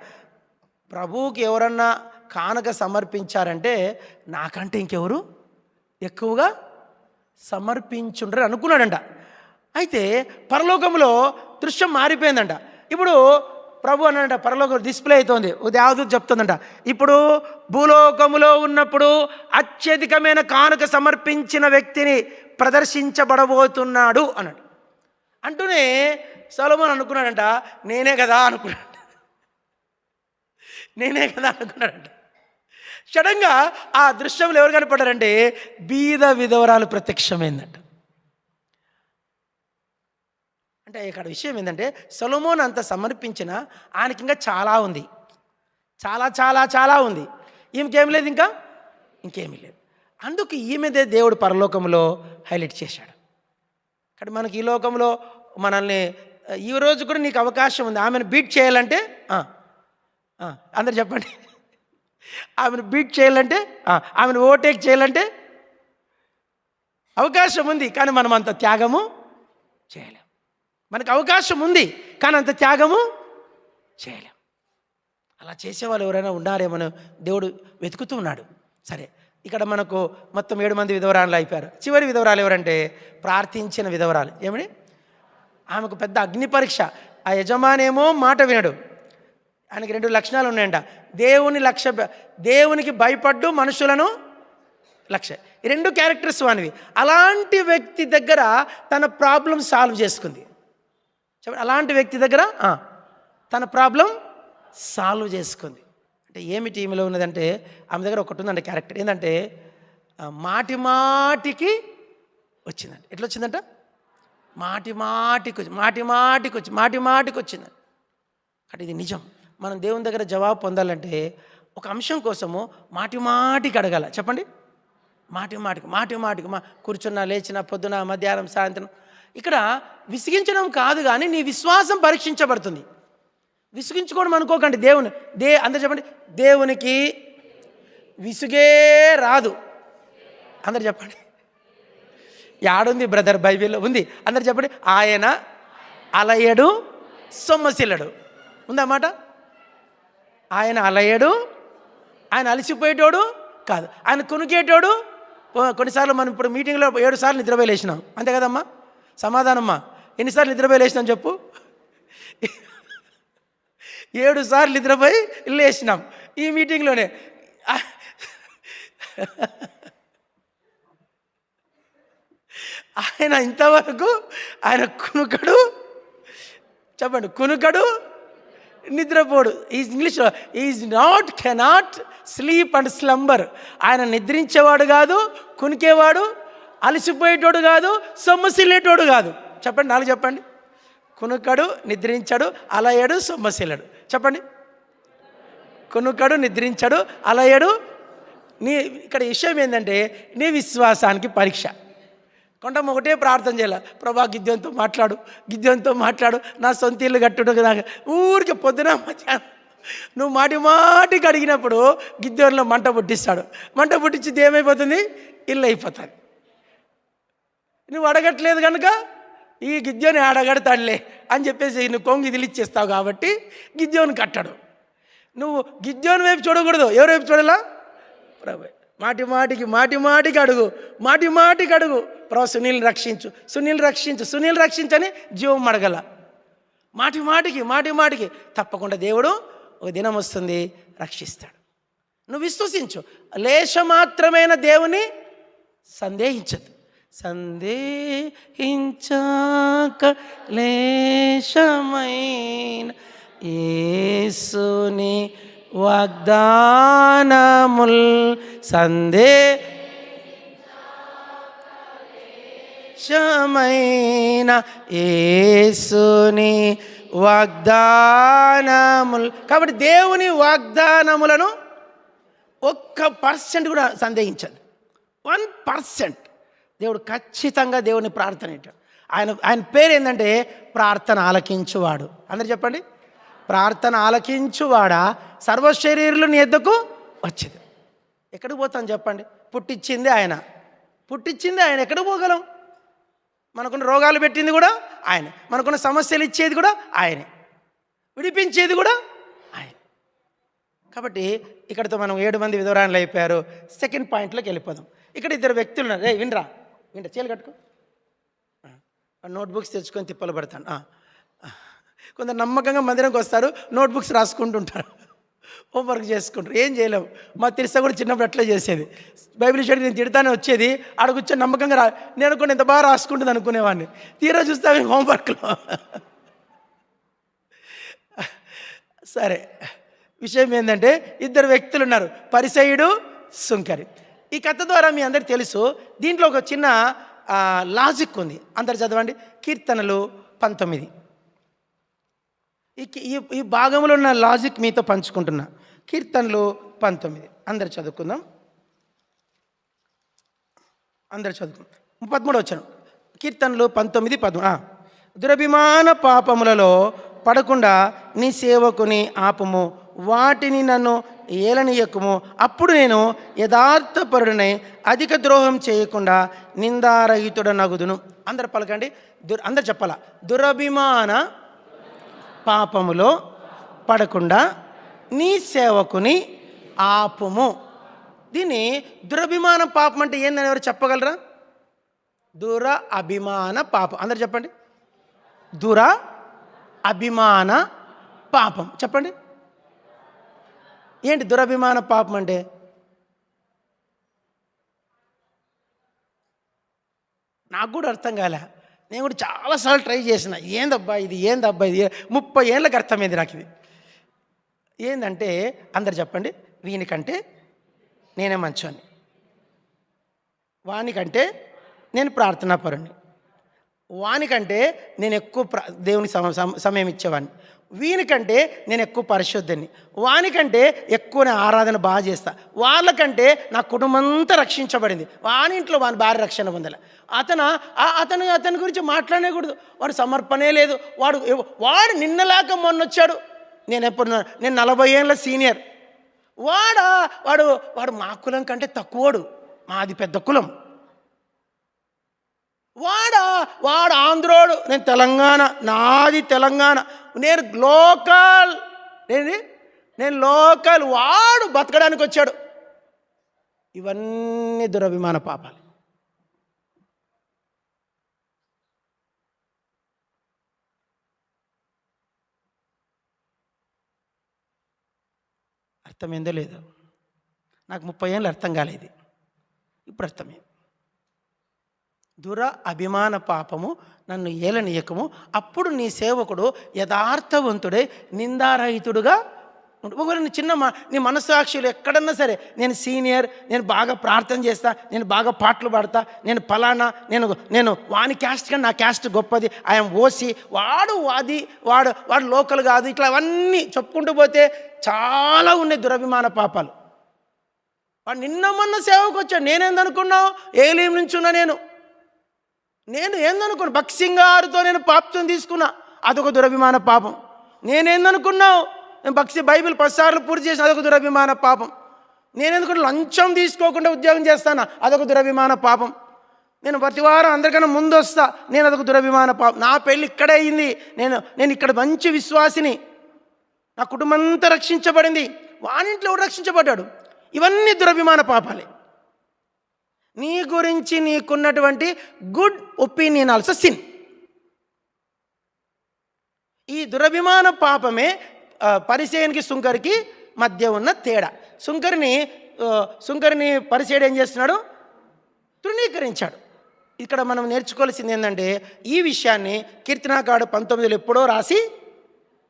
ప్రభువుకి ఎవరన్నా కానుక సమర్పించారంటే నాకంటే ఇంకెవరు ఎక్కువగా సమర్పించుండ్రు అనుకున్నాడంట. అయితే పరలోకంలో దృశ్యం మారిపోయిందంట. ఇప్పుడు ప్రభు అన్నాడంట, పరలోకం డిస్ప్లే అవుతుంది, దేవదూత చెప్తుందంట, ఇప్పుడు భూలోకములో ఉన్నప్పుడు అత్యధికమైన కానుక సమర్పించిన వ్యక్తిని ప్రదర్శించబడబోతున్నాడు అన్నాడు. అంటూనే సొలొమోను అనుకున్నాడంట, నేనే కదా అనుకున్నాడంట. సడన్గా ఆ దృశ్యంలో ఎవరు కనపడ్డారంటే బీద విధవరాలు ప్రత్యక్షమైందంట. అంటే ఇక్కడ విషయం ఏంటంటే సొలొమోను అంత సమర్పించిన ఆయనకి ఇంకా చాలా ఉంది, చాలా చాలా చాలా ఉంది. ఈమెకేం లేదు, ఇంకేమీ లేదు. అందుకు ఈమెదే దేవుడు పరలోకంలో హైలైట్ చేశాడు. ఇక్కడ మనకి ఈ లోకంలో మనల్ని ఈ రోజు కూడా నీకు అవకాశం ఉంది ఆమెను బీట్ చేయాలంటే. అందరు చెప్పండి, ఆమెను బీట్ చేయాలంటే, ఆమెను ఓవర్టేక్ చేయాలంటే అవకాశం ఉంది, కానీ మనం అంత త్యాగము చేయలేం. మనకు అవకాశం ఉంది కానీ అంత త్యాగము చేయలేం. అలా చేసేవాళ్ళు ఎవరైనా ఉన్నారేమో దేవుడు వెతుకుతూ ఉన్నాడు. సరే, ఇక్కడ మనకు మొత్తం 7 మంది విధవరాలు అయిపోయారు. చివరి విధవరాలు ఎవరంటే ప్రార్థించిన విధవరాలు. ఏమని? ఆమెకు పెద్ద అగ్ని పరీక్ష. ఆ యజమానేమో మాట వినడు. ఆయనకి 2 లక్షణాలు ఉన్నాయంట. దేవునికి భయపడ్డు మనుషులను లక్ష్య. ఈ 2 క్యారెక్టర్స్ వానివి. అలాంటి వ్యక్తి దగ్గర తన ప్రాబ్లం సాల్వ్ చేసుకుంది. అలాంటి వ్యక్తి దగ్గర తన ప్రాబ్లం సాల్వ్ చేసుకుంది. అంటే ఏమిటి ఈమెలో ఉన్నదంటే ఆమె దగ్గర ఒకటి ఉందంటే క్యారెక్టర్ ఏంటంటే మాటికి వచ్చిందంట. ఎట్లా వచ్చిందంట? మాటికి వచ్చింది. కాబట్టి ఇది నిజం. మనం దేవుని దగ్గర జవాబు పొందాలంటే ఒక అంశం కోసము మాటికి అడగాల. చెప్పండి, మాటికి కూర్చున్నా, లేచినా, పొద్దున, మధ్యాహ్నం, సాయంత్రం. ఇక్కడ విసిగించడం కాదు, కానీ నీ విశ్వాసం పరీక్షించబడుతుంది. విసిగించుకోవడం అనుకోకండి. అందరు చెప్పండి, దేవునికి విసుగే రాదు. అందరు చెప్పండి. యాడుంది బ్రదర్? బైబిల్లో ఉంది. అందరు చెప్పండి. ఆయన అలయడు, సొమ్మసిల్లడు. ఉందన్నమాట. ఆయన అలయడు, ఆయన అలసిపోయేటోడు కాదు, ఆయన కొనుకేటోడు. కొన్నిసార్లు మనం ఇప్పుడు మీటింగ్లో 7 సార్లు నిద్రపోయి లేచినాం, అంతే కదమ్మా? సమాధానమ్మా, ఎన్నిసార్లు నిద్రపోయి లేచినాం చెప్పు? 7 సార్లు నిద్రపోయి లేచినాం ఈ మీటింగ్లోనే. ఆయన ఇంతవరకు ఆయన కునుకడు, చెప్పండి, కునుకడు, నిద్రపోడు. ఇంగ్లీష్లో కెనాట్ స్లీప్ అండ్ స్లంబర్. ఆయన నిద్రించేవాడు కాదు, కునికేవాడు, అలసిపోయేటోడు కాదు, సొమ్మసిల్లేటోడు కాదు. చెప్పండి, 4 చెప్పండి. కునుకడు, నిద్రించడు, అలయడు, సొమ్మసిల్లడు. చెప్పండి. కునుకడు, నిద్రించడు, అలయడు. ఇక్కడ విషయం ఏంటంటే నీ విశ్వాసానికి పరీక్ష. కొంచెం ఒకటే ప్రార్థన చేయాలి, ప్రభా గిద్యోనుతో మాట్లాడు, నా సొంత ఇల్లు కట్టుడు. నాకు ఊరికి పొద్దున మధ్యాహ్నం నువ్వు మాటికి అడిగినప్పుడు గిద్యోనులో మంట పుట్టిస్తాడు. మంట పుట్టించింది ఏమైపోతుంది? ఇల్లు అయిపోతుంది. నువ్వు అడగట్లేదు కనుక ఈ గిద్యోని అడగడతాడులే అని చెప్పేసి నువ్వు కొంగు ఇదిలిచ్చేస్తావు. కాబట్టి గిద్యోని కట్టడు. నువ్వు గిద్యోని వైపు చూడకూడదు. ఎవరి వైపు చూడాలా? ప్రభు. మాటికి అడుగు. ప్రభు సునీల్ రక్షించని జీవం అడగల. మాటికి తప్పకుండా దేవుడు ఒక దినం వస్తుంది, రక్షిస్తాడు. నువ్వు విశ్వసించు. లేశమాత్రమైన దేవుని సందేహించదు. సందేహించాక లేశమైన యేసుని వాగ్దానముల్ సందేశమైన యేసుని వాగ్దానముల్. కాబట్టి దేవుని వాగ్దానములను 1% కూడా సందేహించదు. 1%. దేవుడు ఖచ్చితంగా దేవుని ప్రార్థన ఏంటాడు. ఆయన పేరు ఏంటంటే ప్రార్థన ఆలకించువాడు. అందరు చెప్పండి. ప్రార్థన ఆలకించువాడా సర్వశరీరులు నీ యొద్దకు వచ్చేది. ఎక్కడికి పోతాం చెప్పండి? పుట్టించింది ఆయన. ఎక్కడికి పోగలం? మనకున్న రోగాలు పెట్టింది కూడా ఆయన, మనకున్న సమస్యలు ఇచ్చేది కూడా ఆయనే, విడిపించేది కూడా ఆయన. కాబట్టి ఇక్కడితో మనం 7 మంది విధవరాన్లు అయిపోయారు. సెకండ్ పాయింట్లోకి వెళ్ళిపోదాం. ఇక్కడ 2 వ్యక్తులు ఉన్నారు. వినరా చీలు కట్టుకో. నోట్బుక్స్ తెచ్చుకొని తిప్పలు పడతాను. కొందరు నమ్మకంగా మందిరంకి వస్తారు, నోట్బుక్స్ రాసుకుంటుంటారు, హోంవర్క్ చేసుకుంటారు. ఏం చేయలేము. మా తిరిస కూడా చిన్నప్పుడు అట్లా చేసేది. బైబిల్ స్టడీ నేను తిడతానే వచ్చేది. ఆడ కూర్చొని నమ్మకంగా నేను అనుకుని ఎంత బాగా రాసుకుంటుంది అనుకునేవాడిని. తీరా చూస్తే హోంవర్క్లో. సరే, విషయం ఏంటంటే 2 వ్యక్తులు ఉన్నారు, పరిసయ్యుడు, సుంకరి. ఈ కథ ద్వారా మీ అందరికీ తెలుసు. దీంట్లో ఒక చిన్న లాజిక్ ఉంది. అందరు చదవండి. కీర్తనలు 19. ఈ భాగంలో ఉన్న లాజిక్ మీతో పంచుకుంటున్నా. కీర్తనలు 19 అందరు చదువుకుందాం. 13 వచ్చాను. కీర్తనలు 19:13. దురభిమాన పాపములలో పడకుండా నీ సేవకుని ఆపము, వాటిని నన్ను ఏలనీయకుము. అప్పుడు నేను యథార్థపరుడనై అధిక ద్రోహం చేయకుండా నిందారహితుడనగుదును. అందరు పలకండి. అందరు చెప్పాల. దురభిమాన పాపములో పడకుండా నీ సేవకుని ఆపుము. దీన్ని దురభిమాన పాపం అంటే ఏందని ఎవరు చెప్పగలరా? దుర అభిమాన పాపం. అందరు చెప్పండి. దుర అభిమాన పాపం చెప్పండి. ఏంటి దురభిమాన పాపం అంటే? నాకు కూడా అర్థం కాలే. నేను కూడా చాలాసార్లు ట్రై చేసిన. ఏందబ్బా ఇది 30 ఏళ్ళకి అర్థమైంది నాకు ఇది. ఏంటంటే అందరు చెప్పండి. వీనికంటే నేనే మంచోని, వానికంటే నేను ప్రార్థనాపరుణ్ణి, వానికంటే నేను ఎక్కువ దేవుని సమయం ఇచ్చేవాడిని, వీనికంటే నేను ఎక్కువ పరిశుద్ధిని, వానికంటే ఎక్కువ నేను ఆరాధన బాగా చేస్తా, వాళ్ళకంటే నా కుటుంబం అంతా రక్షించబడింది, వాని ఇంట్లో వాని భార్య రక్షణ పొందలే. అతని గురించి మాట్లాడకూడదు, వాడు సమర్పణే లేదు, వాడు నిన్నలాగా మొన్నొచ్చాడు. నేను 40 ఏళ్ళ సీనియర్, వాడు మా కులం కంటే తక్కువడు, మాది పెద్ద కులం. వాడు ఆంధ్రోడు, నేను తెలంగాణ, నాది తెలంగాణ, నేను లోకల్, నేను లోకల్, వాడు బతకడానికి వచ్చాడు. ఇవన్నీ దురభిమాన పాపాలు. అర్థమైందో లేదో, నాకు 30 ఏళ్ళు అర్థం కాలేదు, ఇప్పుడు అర్థమైంది. అభిమాన పాపము నన్ను ఏలనీయకము, అప్పుడు నీ సేవకుడు యథార్థవంతుడే నిందారహితుడుగా. ఒకవేళ నీ మనస్సాక్షులు ఎక్కడన్నా సరే, నేను సీనియర్, నేను బాగా ప్రార్థన చేస్తా, నేను బాగా పాటలు పాడతా, నేను ఫలానా, నేను వాని క్యాస్ట్ కానీ నా క్యాస్ట్ గొప్పది, ఐఎమ్ ఓసి, వాడు లోకల్ కాదు, ఇట్లా అవన్నీ చెప్పుకుంటూ పోతే చాలా ఉన్నాయి దురభిమాన పాపాలు. వాడు నిన్న సేవకు వచ్చాడు, నేనేందనుకున్నావు? ఏలీం నుంచి ఉన్నా నేను ఏందనుకున్నా? భక్సింగారుతో నేను పాపం తీసుకున్నా, అదొక దురభిమాన పాపం. నేనేందనుకున్నావు? నేను బైబిల్ 10 సార్లు పూర్తి చేసిన, అదొక దురభిమాన పాపం. నేనెందుకు లంచం తీసుకోకుండా ఉద్యోగం చేస్తానా, అదొక దురభిమాన పాపం. నేను ప్రతి వారం అందరికన్నా ముందు వస్తా, నేను అదొక దురభిమాన పాపం. నా పెళ్ళి ఇక్కడే అయింది, నేను ఇక్కడ మంచి విశ్వాసిని, నా కుటుంబం అంతా రక్షించబడింది, వానింట్లో రక్షించబడ్డాడు. ఇవన్నీ దురభిమాన పాపాలే. నీ గురించి నీకున్నటువంటి గుడ్ ఒపీనియన్ ఆల్సో సిన్. ఈ దురభిమాన పాపమే పరిసేయునికి సుంకరికి మధ్య ఉన్న తేడా. సుంకరిని పరిసేయుడు ఏం చేస్తున్నాడు? తృణీకరించాడు. ఇక్కడ మనం నేర్చుకోవాల్సింది ఏంటంటే, ఈ విషయాన్ని కీర్తనాకారుడు 19లో ఎప్పుడో రాసి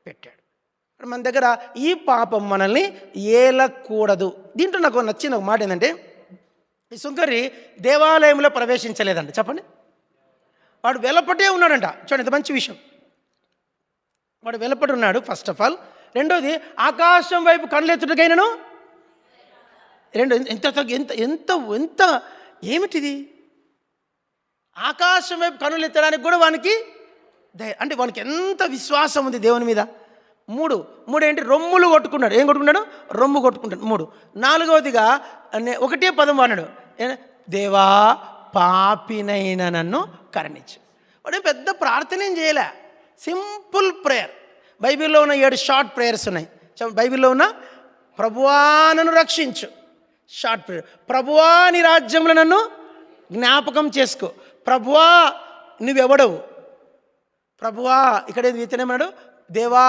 పెట్టాడు. మన దగ్గర ఈ పాపం మనల్ని ఏలకూడదు. దీంట్లో నాకు నచ్చిన ఒక మాట ఏంటంటే, ఈ సుంకరి దేవాలయంలో ప్రవేశించలేదంట. చెప్పండి, వాడు వెలపటే ఉన్నాడంట. చూడండి, ఎంత మంచి విషయం. వాడు వెలపడి ఉన్నాడు ఫస్ట్ ఆఫ్ ఆల్. రెండోది, ఆకాశం వైపు కళ్ళెత్తుడికైనను ఎంత ఏమిటిది? ఆకాశం వైపు కన్నులు ఎత్తడానికి కూడా వానికి అంటే వానికి ఎంత విశ్వాసం ఉంది దేవుని మీద. మూడు ఏంటి? రొమ్ములు కొట్టుకున్నాడు. ఏం కొట్టుకున్నాడు? రొమ్ము కొట్టుకుంటాడు. 3. 4వదిగా 1 పదం అన్నాడు, దేవా పాపినైన నన్ను కరుణించు. వాడు పెద్ద ప్రార్థన ఏం చేయలే, సింపుల్ ప్రేయర్. బైబిల్లో ఉన్న 7 షార్ట్ ప్రేయర్స్ ఉన్నాయి. బైబిల్లో ఉన్న ప్రభువా నన్ను రక్షించు, షార్ట్ ప్రేయర్. ప్రభువా నీ రాజ్యంలో నన్ను జ్ఞాపకం చేసుకో, ప్రభువా నువ్వెవడవు, ప్రభువా ఇక్కడ ఇతనేమన్నాడు, దేవా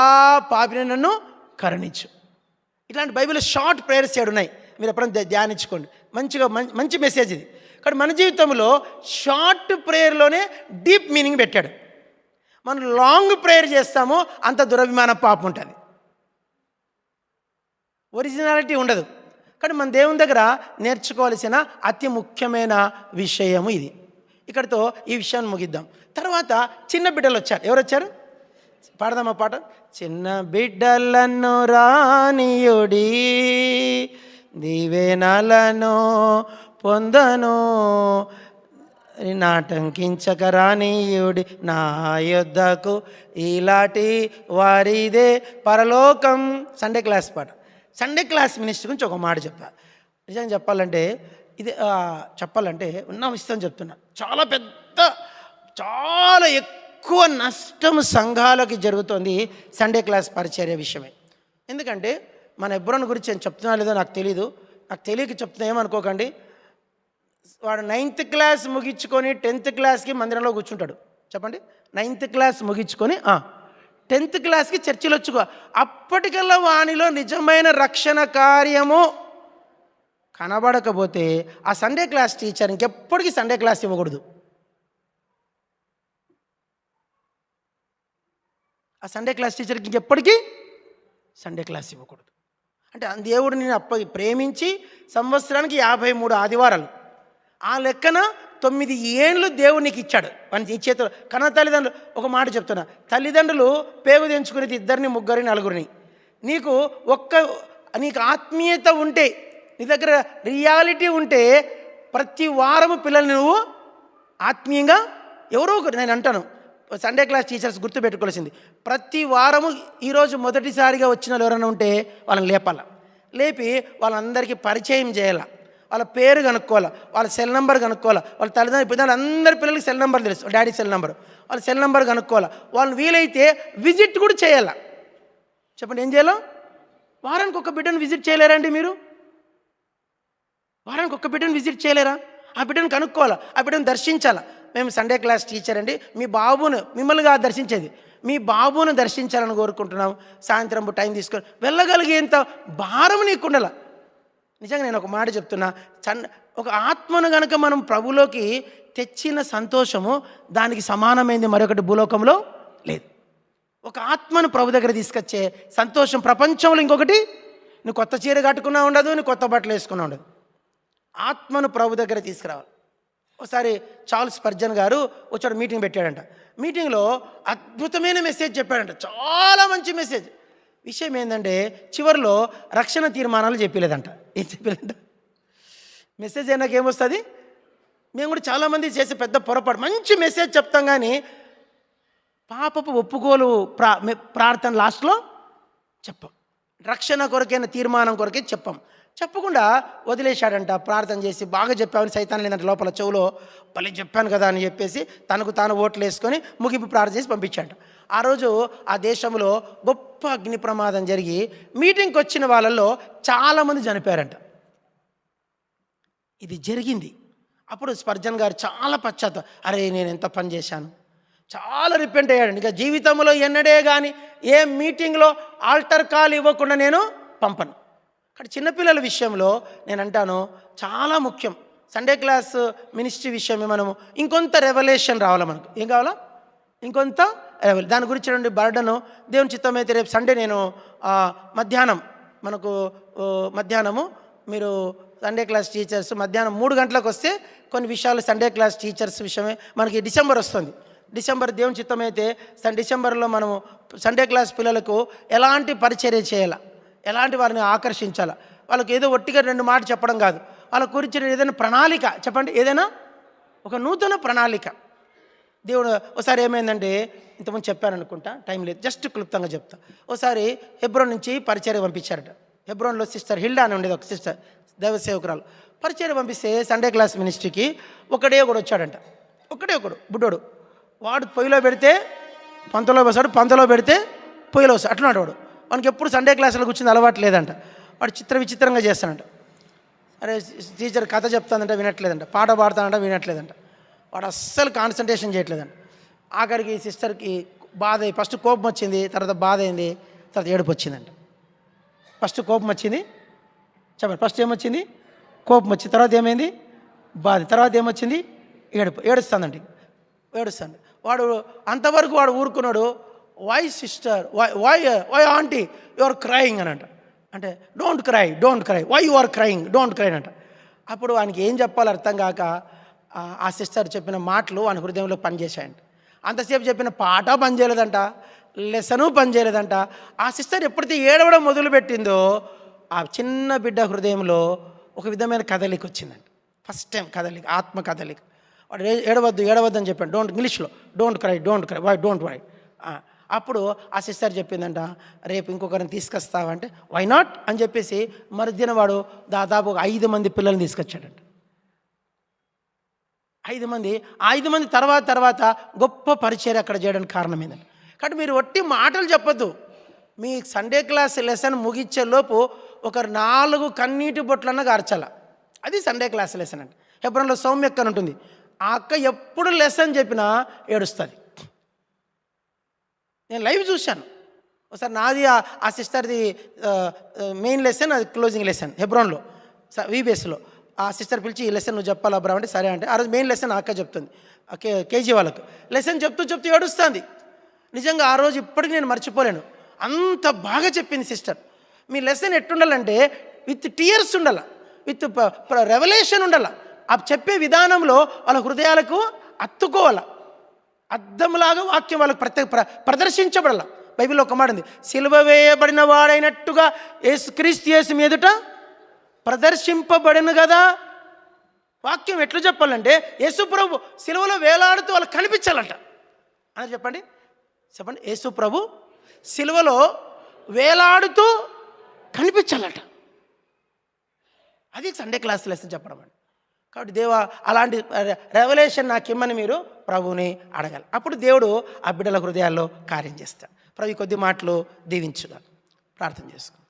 పాపిని నన్ను కరుణించు. ఇట్లాంటి బైబిల్లో షార్ట్ ప్రేయర్స్ 7 ఉన్నాయి. మీరు ఎప్పుడైనా ధ్యానించుకోండి, మంచి మెసేజ్ ఇది. కానీ మన జీవితంలో షార్ట్ ప్రేయర్లోనే డీప్ మీనింగ్ పెట్టాడు. మనం లాంగ్ ప్రేయర్ చేస్తామో అంత దురభిమాన పాపం ఉంటుంది, ఒరిజినాలిటీ ఉండదు. కానీ మన దేవుని దగ్గర నేర్చుకోవాల్సిన అతి ముఖ్యమైన విషయము ఇది. ఇక్కడితో ఈ విషయాన్ని ముగిద్దాం. తర్వాత చిన్న బిడ్డలు వచ్చారు. ఎవరు వచ్చారు? పాడదామా పాట? చిన్న బిడ్డలను రానియుడి, దీవెనలను పొందను, నాటంకించక రానియుడి నా యొద్దకు, ఇలాంటి వారిదే పరలోకం. సండే క్లాస్ పాట. సండే క్లాస్ మినిస్టర్ గురించి ఒక మాట చెప్తా. నిజంగా చెప్పాలంటే ఉన్న విషయం చెప్తున్నా, చాలా ఎక్కువ నష్టం సంఘాలకి జరుగుతుంది సండే క్లాస్ పరిచర్య విషయమే. ఎందుకంటే మన ఎబ్రోన్ గురించి నేను చెప్తున్నా లేదో నాకు తెలీదు, నాకు తెలియక చెప్తున్నా, ఏమనుకోకండి. వాడు 9th క్లాస్ ముగించుకొని 10th క్లాస్కి మందిరంలో కూర్చుంటాడు. చెప్పండి, 9th క్లాస్ ముగించుకొని 10th క్లాస్కి చర్చిలో వచ్చుకో. అప్పటికల్లా వానిలో నిజమైన రక్షణ కార్యము కనబడకపోతే ఆ సండే క్లాస్ టీచర్ ఇంకెప్పటికీ సండే క్లాస్ ఇవ్వకూడదు. ఆ సండే క్లాస్ టీచర్కి ఇంకెప్పటికీ సండే క్లాస్ ఇవ్వకూడదు. అంటే దేవుడు నేను ప్రేమించి సంవత్సరానికి 53 ఆదివారాలు, ఆ లెక్కన 9 ఏండ్లు దేవుడు నీకు ఇచ్చాడు వాని ఈ చేతిలో. కన్న తల్లిదండ్రులు ఒక మాట చెప్తున్నా, తల్లిదండ్రులు పేగు తెంచుకునేది 2, 3, 4 నీకు నీకు ఆత్మీయత ఉంటే, నీ దగ్గర రియాలిటీ ఉంటే ప్రతి వారము పిల్లల్ని నువ్వు ఆత్మీయంగా ఎవరో ఒకరు, నేను అంటాను సండే క్లాస్ టీచర్స్ గుర్తుపెట్టుకోవాల్సింది, ప్రతి వారము ఈరోజు మొదటిసారిగా వచ్చిన వాళ్ళు ఎవరైనా ఉంటే వాళ్ళని లేపాల, లేపి వాళ్ళందరికీ పరిచయం చేయాల, వాళ్ళ పేరు కనుక్కోవాలి, వాళ్ళ సెల్ నెంబర్ కనుక్కోవాలి, వాళ్ళ తల్లిదండ్రులు అందరి పిల్లలకి సెల్ నెంబర్ తెలుసు, డాడీ సెల్ నెంబర్, వాళ్ళ సెల్ నెంబర్ కనుక్కోవాలి, వాళ్ళని వీలైతే విజిట్ కూడా చేయాల. చెప్పండి ఏం చేయాలో? వారానికి ఒక బిడ్డను విజిట్ చేయలేరండి మీరు? వారానికి ఒక బిడ్డను విజిట్ చేయలేరా? ఆ బిడ్డను కనుక్కోవాలా, ఆ బిడ్డను దర్శించాలా. మేము సండే క్లాస్ టీచర్ అండి, మీ బాబును మిమ్మల్నిగా దర్శించేది, మీ బాబును దర్శించాలని కోరుకుంటున్నాం, సాయంత్రం టైం తీసుకొని వెళ్ళగలిగేంత భారం నీకుండాల. నిజంగా నేను ఒక మాట చెప్తున్నా, ఒక ఆత్మను కనుక మనం ప్రభులోకి తెచ్చిన సంతోషము దానికి సమానమైంది మరొకటి భూలోకంలో లేదు. ఒక ఆత్మను ప్రభు దగ్గర తీసుకొచ్చే సంతోషం ప్రపంచంలో ఇంకొకటి, నువ్వు కొత్త చీర కట్టుకున్నా ఉండదు, నువ్వు కొత్త బట్టలు వేసుకున్నా ఉండదు. ఆత్మను ప్రభు దగ్గర తీసుకురావాలి. ఒకసారి చార్ల్స్ స్పర్జన్ గారు వచ్చాడు, మీటింగ్ పెట్టాడంట. మీటింగ్లో అద్భుతమైన మెసేజ్ చెప్పాడంట, చాలా మంచి మెసేజ్. విషయం ఏంటంటే చివరిలో రక్షణ తీర్మానాలు చెప్పలేదంట. ఏం చెప్పలేదంట? మెసేజ్ అయినాక ఏమొస్తుంది? మేము కూడా చాలామంది చేసే పెద్ద పొరపాటు, మంచి మెసేజ్ చెప్తాం కానీ పాపపు ఒప్పుకోలు ప్రార్థన లాస్ట్లో చెప్పం, రక్షణ కొరకైన తీర్మానం కొరకే చెప్పకుండా వదిలేశాడంట. ప్రార్థన చేసి బాగా చెప్పామని సైతాన్ లేదంటే లోపల చెవులో భలే చెప్పాను కదా అని చెప్పేసి తనకు తాను ఓట్లు వేసుకొని ముగింపు ప్రార్థన చేసి పంపించాడు. ఆ రోజు ఆ దేశంలో గొప్ప అగ్ని ప్రమాదం జరిగి మీటింగ్కి వచ్చిన వాళ్ళల్లో చాలామంది చనిపోయారంట. ఇది జరిగింది. అప్పుడు స్పర్జన్ గారు చాలా అరే నేను ఎంత పని చేశాను, చాలా రిపెంట్ అయ్యాడు. ఇక జీవితంలో ఎన్నడే కానీ ఏ మీటింగ్లో ఆల్టర్ కాల్ ఇవ్వకుండా నేను పంపను. అక్కడ చిన్నపిల్లల విషయంలో నేను అంటాను చాలా ముఖ్యం. సండే క్లాస్ మినిస్ట్రీ విషయమే మనము ఇంకొంత రెవల్యూషన్ రావాలి. మనకు ఏం కావాలా? ఇంకొంత దాని గురించి రెండు బర్డను దేవుని చిత్తమైతే రేపు సండే నేను మధ్యాహ్నము మీరు సండే క్లాస్ టీచర్స్ మధ్యాహ్నం 3 గంటలకు వస్తే కొన్ని విషయాలు సండే క్లాస్ టీచర్స్ విషయమే మనకి డిసెంబర్ వస్తుంది. డిసెంబర్ దేవుని చిత్తమైతే డిసెంబర్లో మనము సండే క్లాస్ పిల్లలకు ఎలాంటి పరిచర్య చేయాలా, ఎలాంటి వారిని ఆకర్షించాలా, వాళ్ళకి ఏదో ఒట్టిగా 2 మాటలు చెప్పడం కాదు, వాళ్ళ గురించి ఏదైనా ప్రణాళిక చెప్పండి, ఏదైనా ఒక నూతన ప్రణాళిక. దేవుడు ఒకసారి ఏమైందంటే, ఇంతకుముందు చెప్పాను అనుకుంటా, టైం లేదు, జస్ట్ క్లుప్తంగా చెప్తా. ఒకసారి హెబ్రోన్ నుంచి పరిచర్య పంపించారట. హెబ్రోన్లో సిస్టర్ హిల్డా అని ఉండేది, ఒక సిస్టర్ దైవ సేవకురాలు. పరిచర్య పంపిస్తే సండే క్లాస్ మినిస్ట్రీకి ఒకడే వచ్చాడంట. ఒకడు బుడ్డోడు. వాడు పొయ్యిలో పెడితే పంతలో వస్తాడు, పంతలో పెడితే పొయ్యిలో వస్తాడు, అట్లా వాడు. వానికి ఎప్పుడు సండే క్లాసులో కూర్చుని అలవాటు లేదంట. వాడు విచిత్రంగా చేస్తానంట. అరే టీచర్ కథ చెప్తానంట వినట్లేదంట, పాట పాడుతానంట వినట్లేదంట. వాడు అస్సలు కాన్సన్ట్రేషన్ చేయట్లేదంట. ఆఖరికి సిస్టర్కి బాధ అయ్యి, ఫస్ట్ కోపం వచ్చింది, తర్వాత బాధ అయింది, తర్వాత ఏడుపు వచ్చిందంట. ఫస్ట్ కోపం వచ్చింది, చెప్పండి, ఫస్ట్ ఏమొచ్చింది? కోపం వచ్చింది. తర్వాత ఏమైంది? బాధ. తర్వాత ఏమొచ్చింది? ఏడుస్తానండి. వాడు అంతవరకు వాడు ఊరుకున్నాడు. Why sister, why aunty you are crying అని అంటే don't cry why you are crying, don't cry అంట. అప్పుడు వానికి ఏం చెప్పాలో అర్థం కాక ఆ సిస్టర్ చెప్పిన మాటలు వాని హృదయంలో పనిచేశాయంట. అంతసేపు చెప్పిన పాట పనిచేయలేదంట, లెసను పనిచేయలేదంట. ఆ సిస్టర్ ఎప్పుడైతే ఏడవడం మొదలుపెట్టిందో ఆ చిన్న బిడ్డ హృదయంలో ఒక విధమైన కదలిక వచ్చిందంట. ఫస్ట్ టైం కదలిక, ఆత్మ కదలిక. వాడు ఏడవద్దు అని చెప్పాడు, ఇంగ్లీష్లో don't cry why don't why. అప్పుడు ఆ సిస్టర్ చెప్పిందంట, రేపు ఇంకొకరిని తీసుకొస్తావంటే వై నాట్ అని చెప్పేసి మరుదిన వాడు దాదాపు 5 మంది పిల్లల్ని తీసుకొచ్చాడంట. 5 మంది తర్వాత గొప్ప పరిచర్య అక్కడ చేయడానికి కారణం ఏంటంటే, కాబట్టి మీరు ఒట్టి మాటలు చెప్పొద్దు. మీ సండే క్లాస్ లెసన్ ముగించే లోపు ఒక 4 కన్నీటి బొట్లన్నా గార్చాల. అది సండే క్లాస్ లెసన్ అంటే. హెబ్రోన్లో సౌమ్య అక్క ఉంటుంది. ఆ అక్క ఎప్పుడు లెసన్ చెప్పినా ఏడుస్తుంది. నేను లైవ్ చూశాను. ఒకసారి నాది ఆ సిస్టర్ది మెయిన్ లెసన్, అది క్లోజింగ్ లెసన్ హెబ్రోన్లో వీబీఎస్లో. ఆ సిస్టర్ పిలిచి ఈ లెసన్ నువ్వు చెప్పాలా బ్రా అంటే సరే అంటే, ఆ రోజు మెయిన్ లెసన్ అక్క చెప్తుంది, కేజీ వాళ్ళకు లెసన్ చెప్తూ ఏడుస్తుంది. నిజంగా ఆ రోజు ఇప్పటికి నేను మర్చిపోలేను, అంత బాగా చెప్పింది సిస్టర్. మీ లెసన్ ఎట్టుండాలంటే విత్ టీయర్స్ ఉండాల, విత్ రెవల్యూషన్ ఉండాల, ఆ చెప్పే విధానంలో వాళ్ళ హృదయాలకు అత్తుకోవాలి. అద్దంలాగా వాక్యం వాళ్ళకు ప్రదర్శించబడాల. బైబిల్లో ఒక మాట ఉంది, సిలువ వేయబడిన వాడైనట్టుగా క్రీస్తు యేసు మీదుట ప్రదర్శింపబడిన కదా. వాక్యం ఎట్లా చెప్పాలంటే యేసు ప్రభు సిలువలో వేలాడుతూ వాళ్ళకి కనిపించాలంట అని చెప్పండి. యేసు ప్రభు సిలువలో వేలాడుతూ కనిపించాలట. అది సండే క్లాస్ లెసన్ చెప్పడం అండి. కాబట్టి దేవా అలాంటి రెవల్యూషన్ నాకు ఇమ్మని మీరు ప్రభువుని అడగాలి. అప్పుడు దేవుడు ఆ బిడ్డల హృదయాల్లో కార్యం చేస్తాడు. ప్రభు కొద్ది మాటలు దీవించుగా ప్రార్థన చేసుకుంటాం.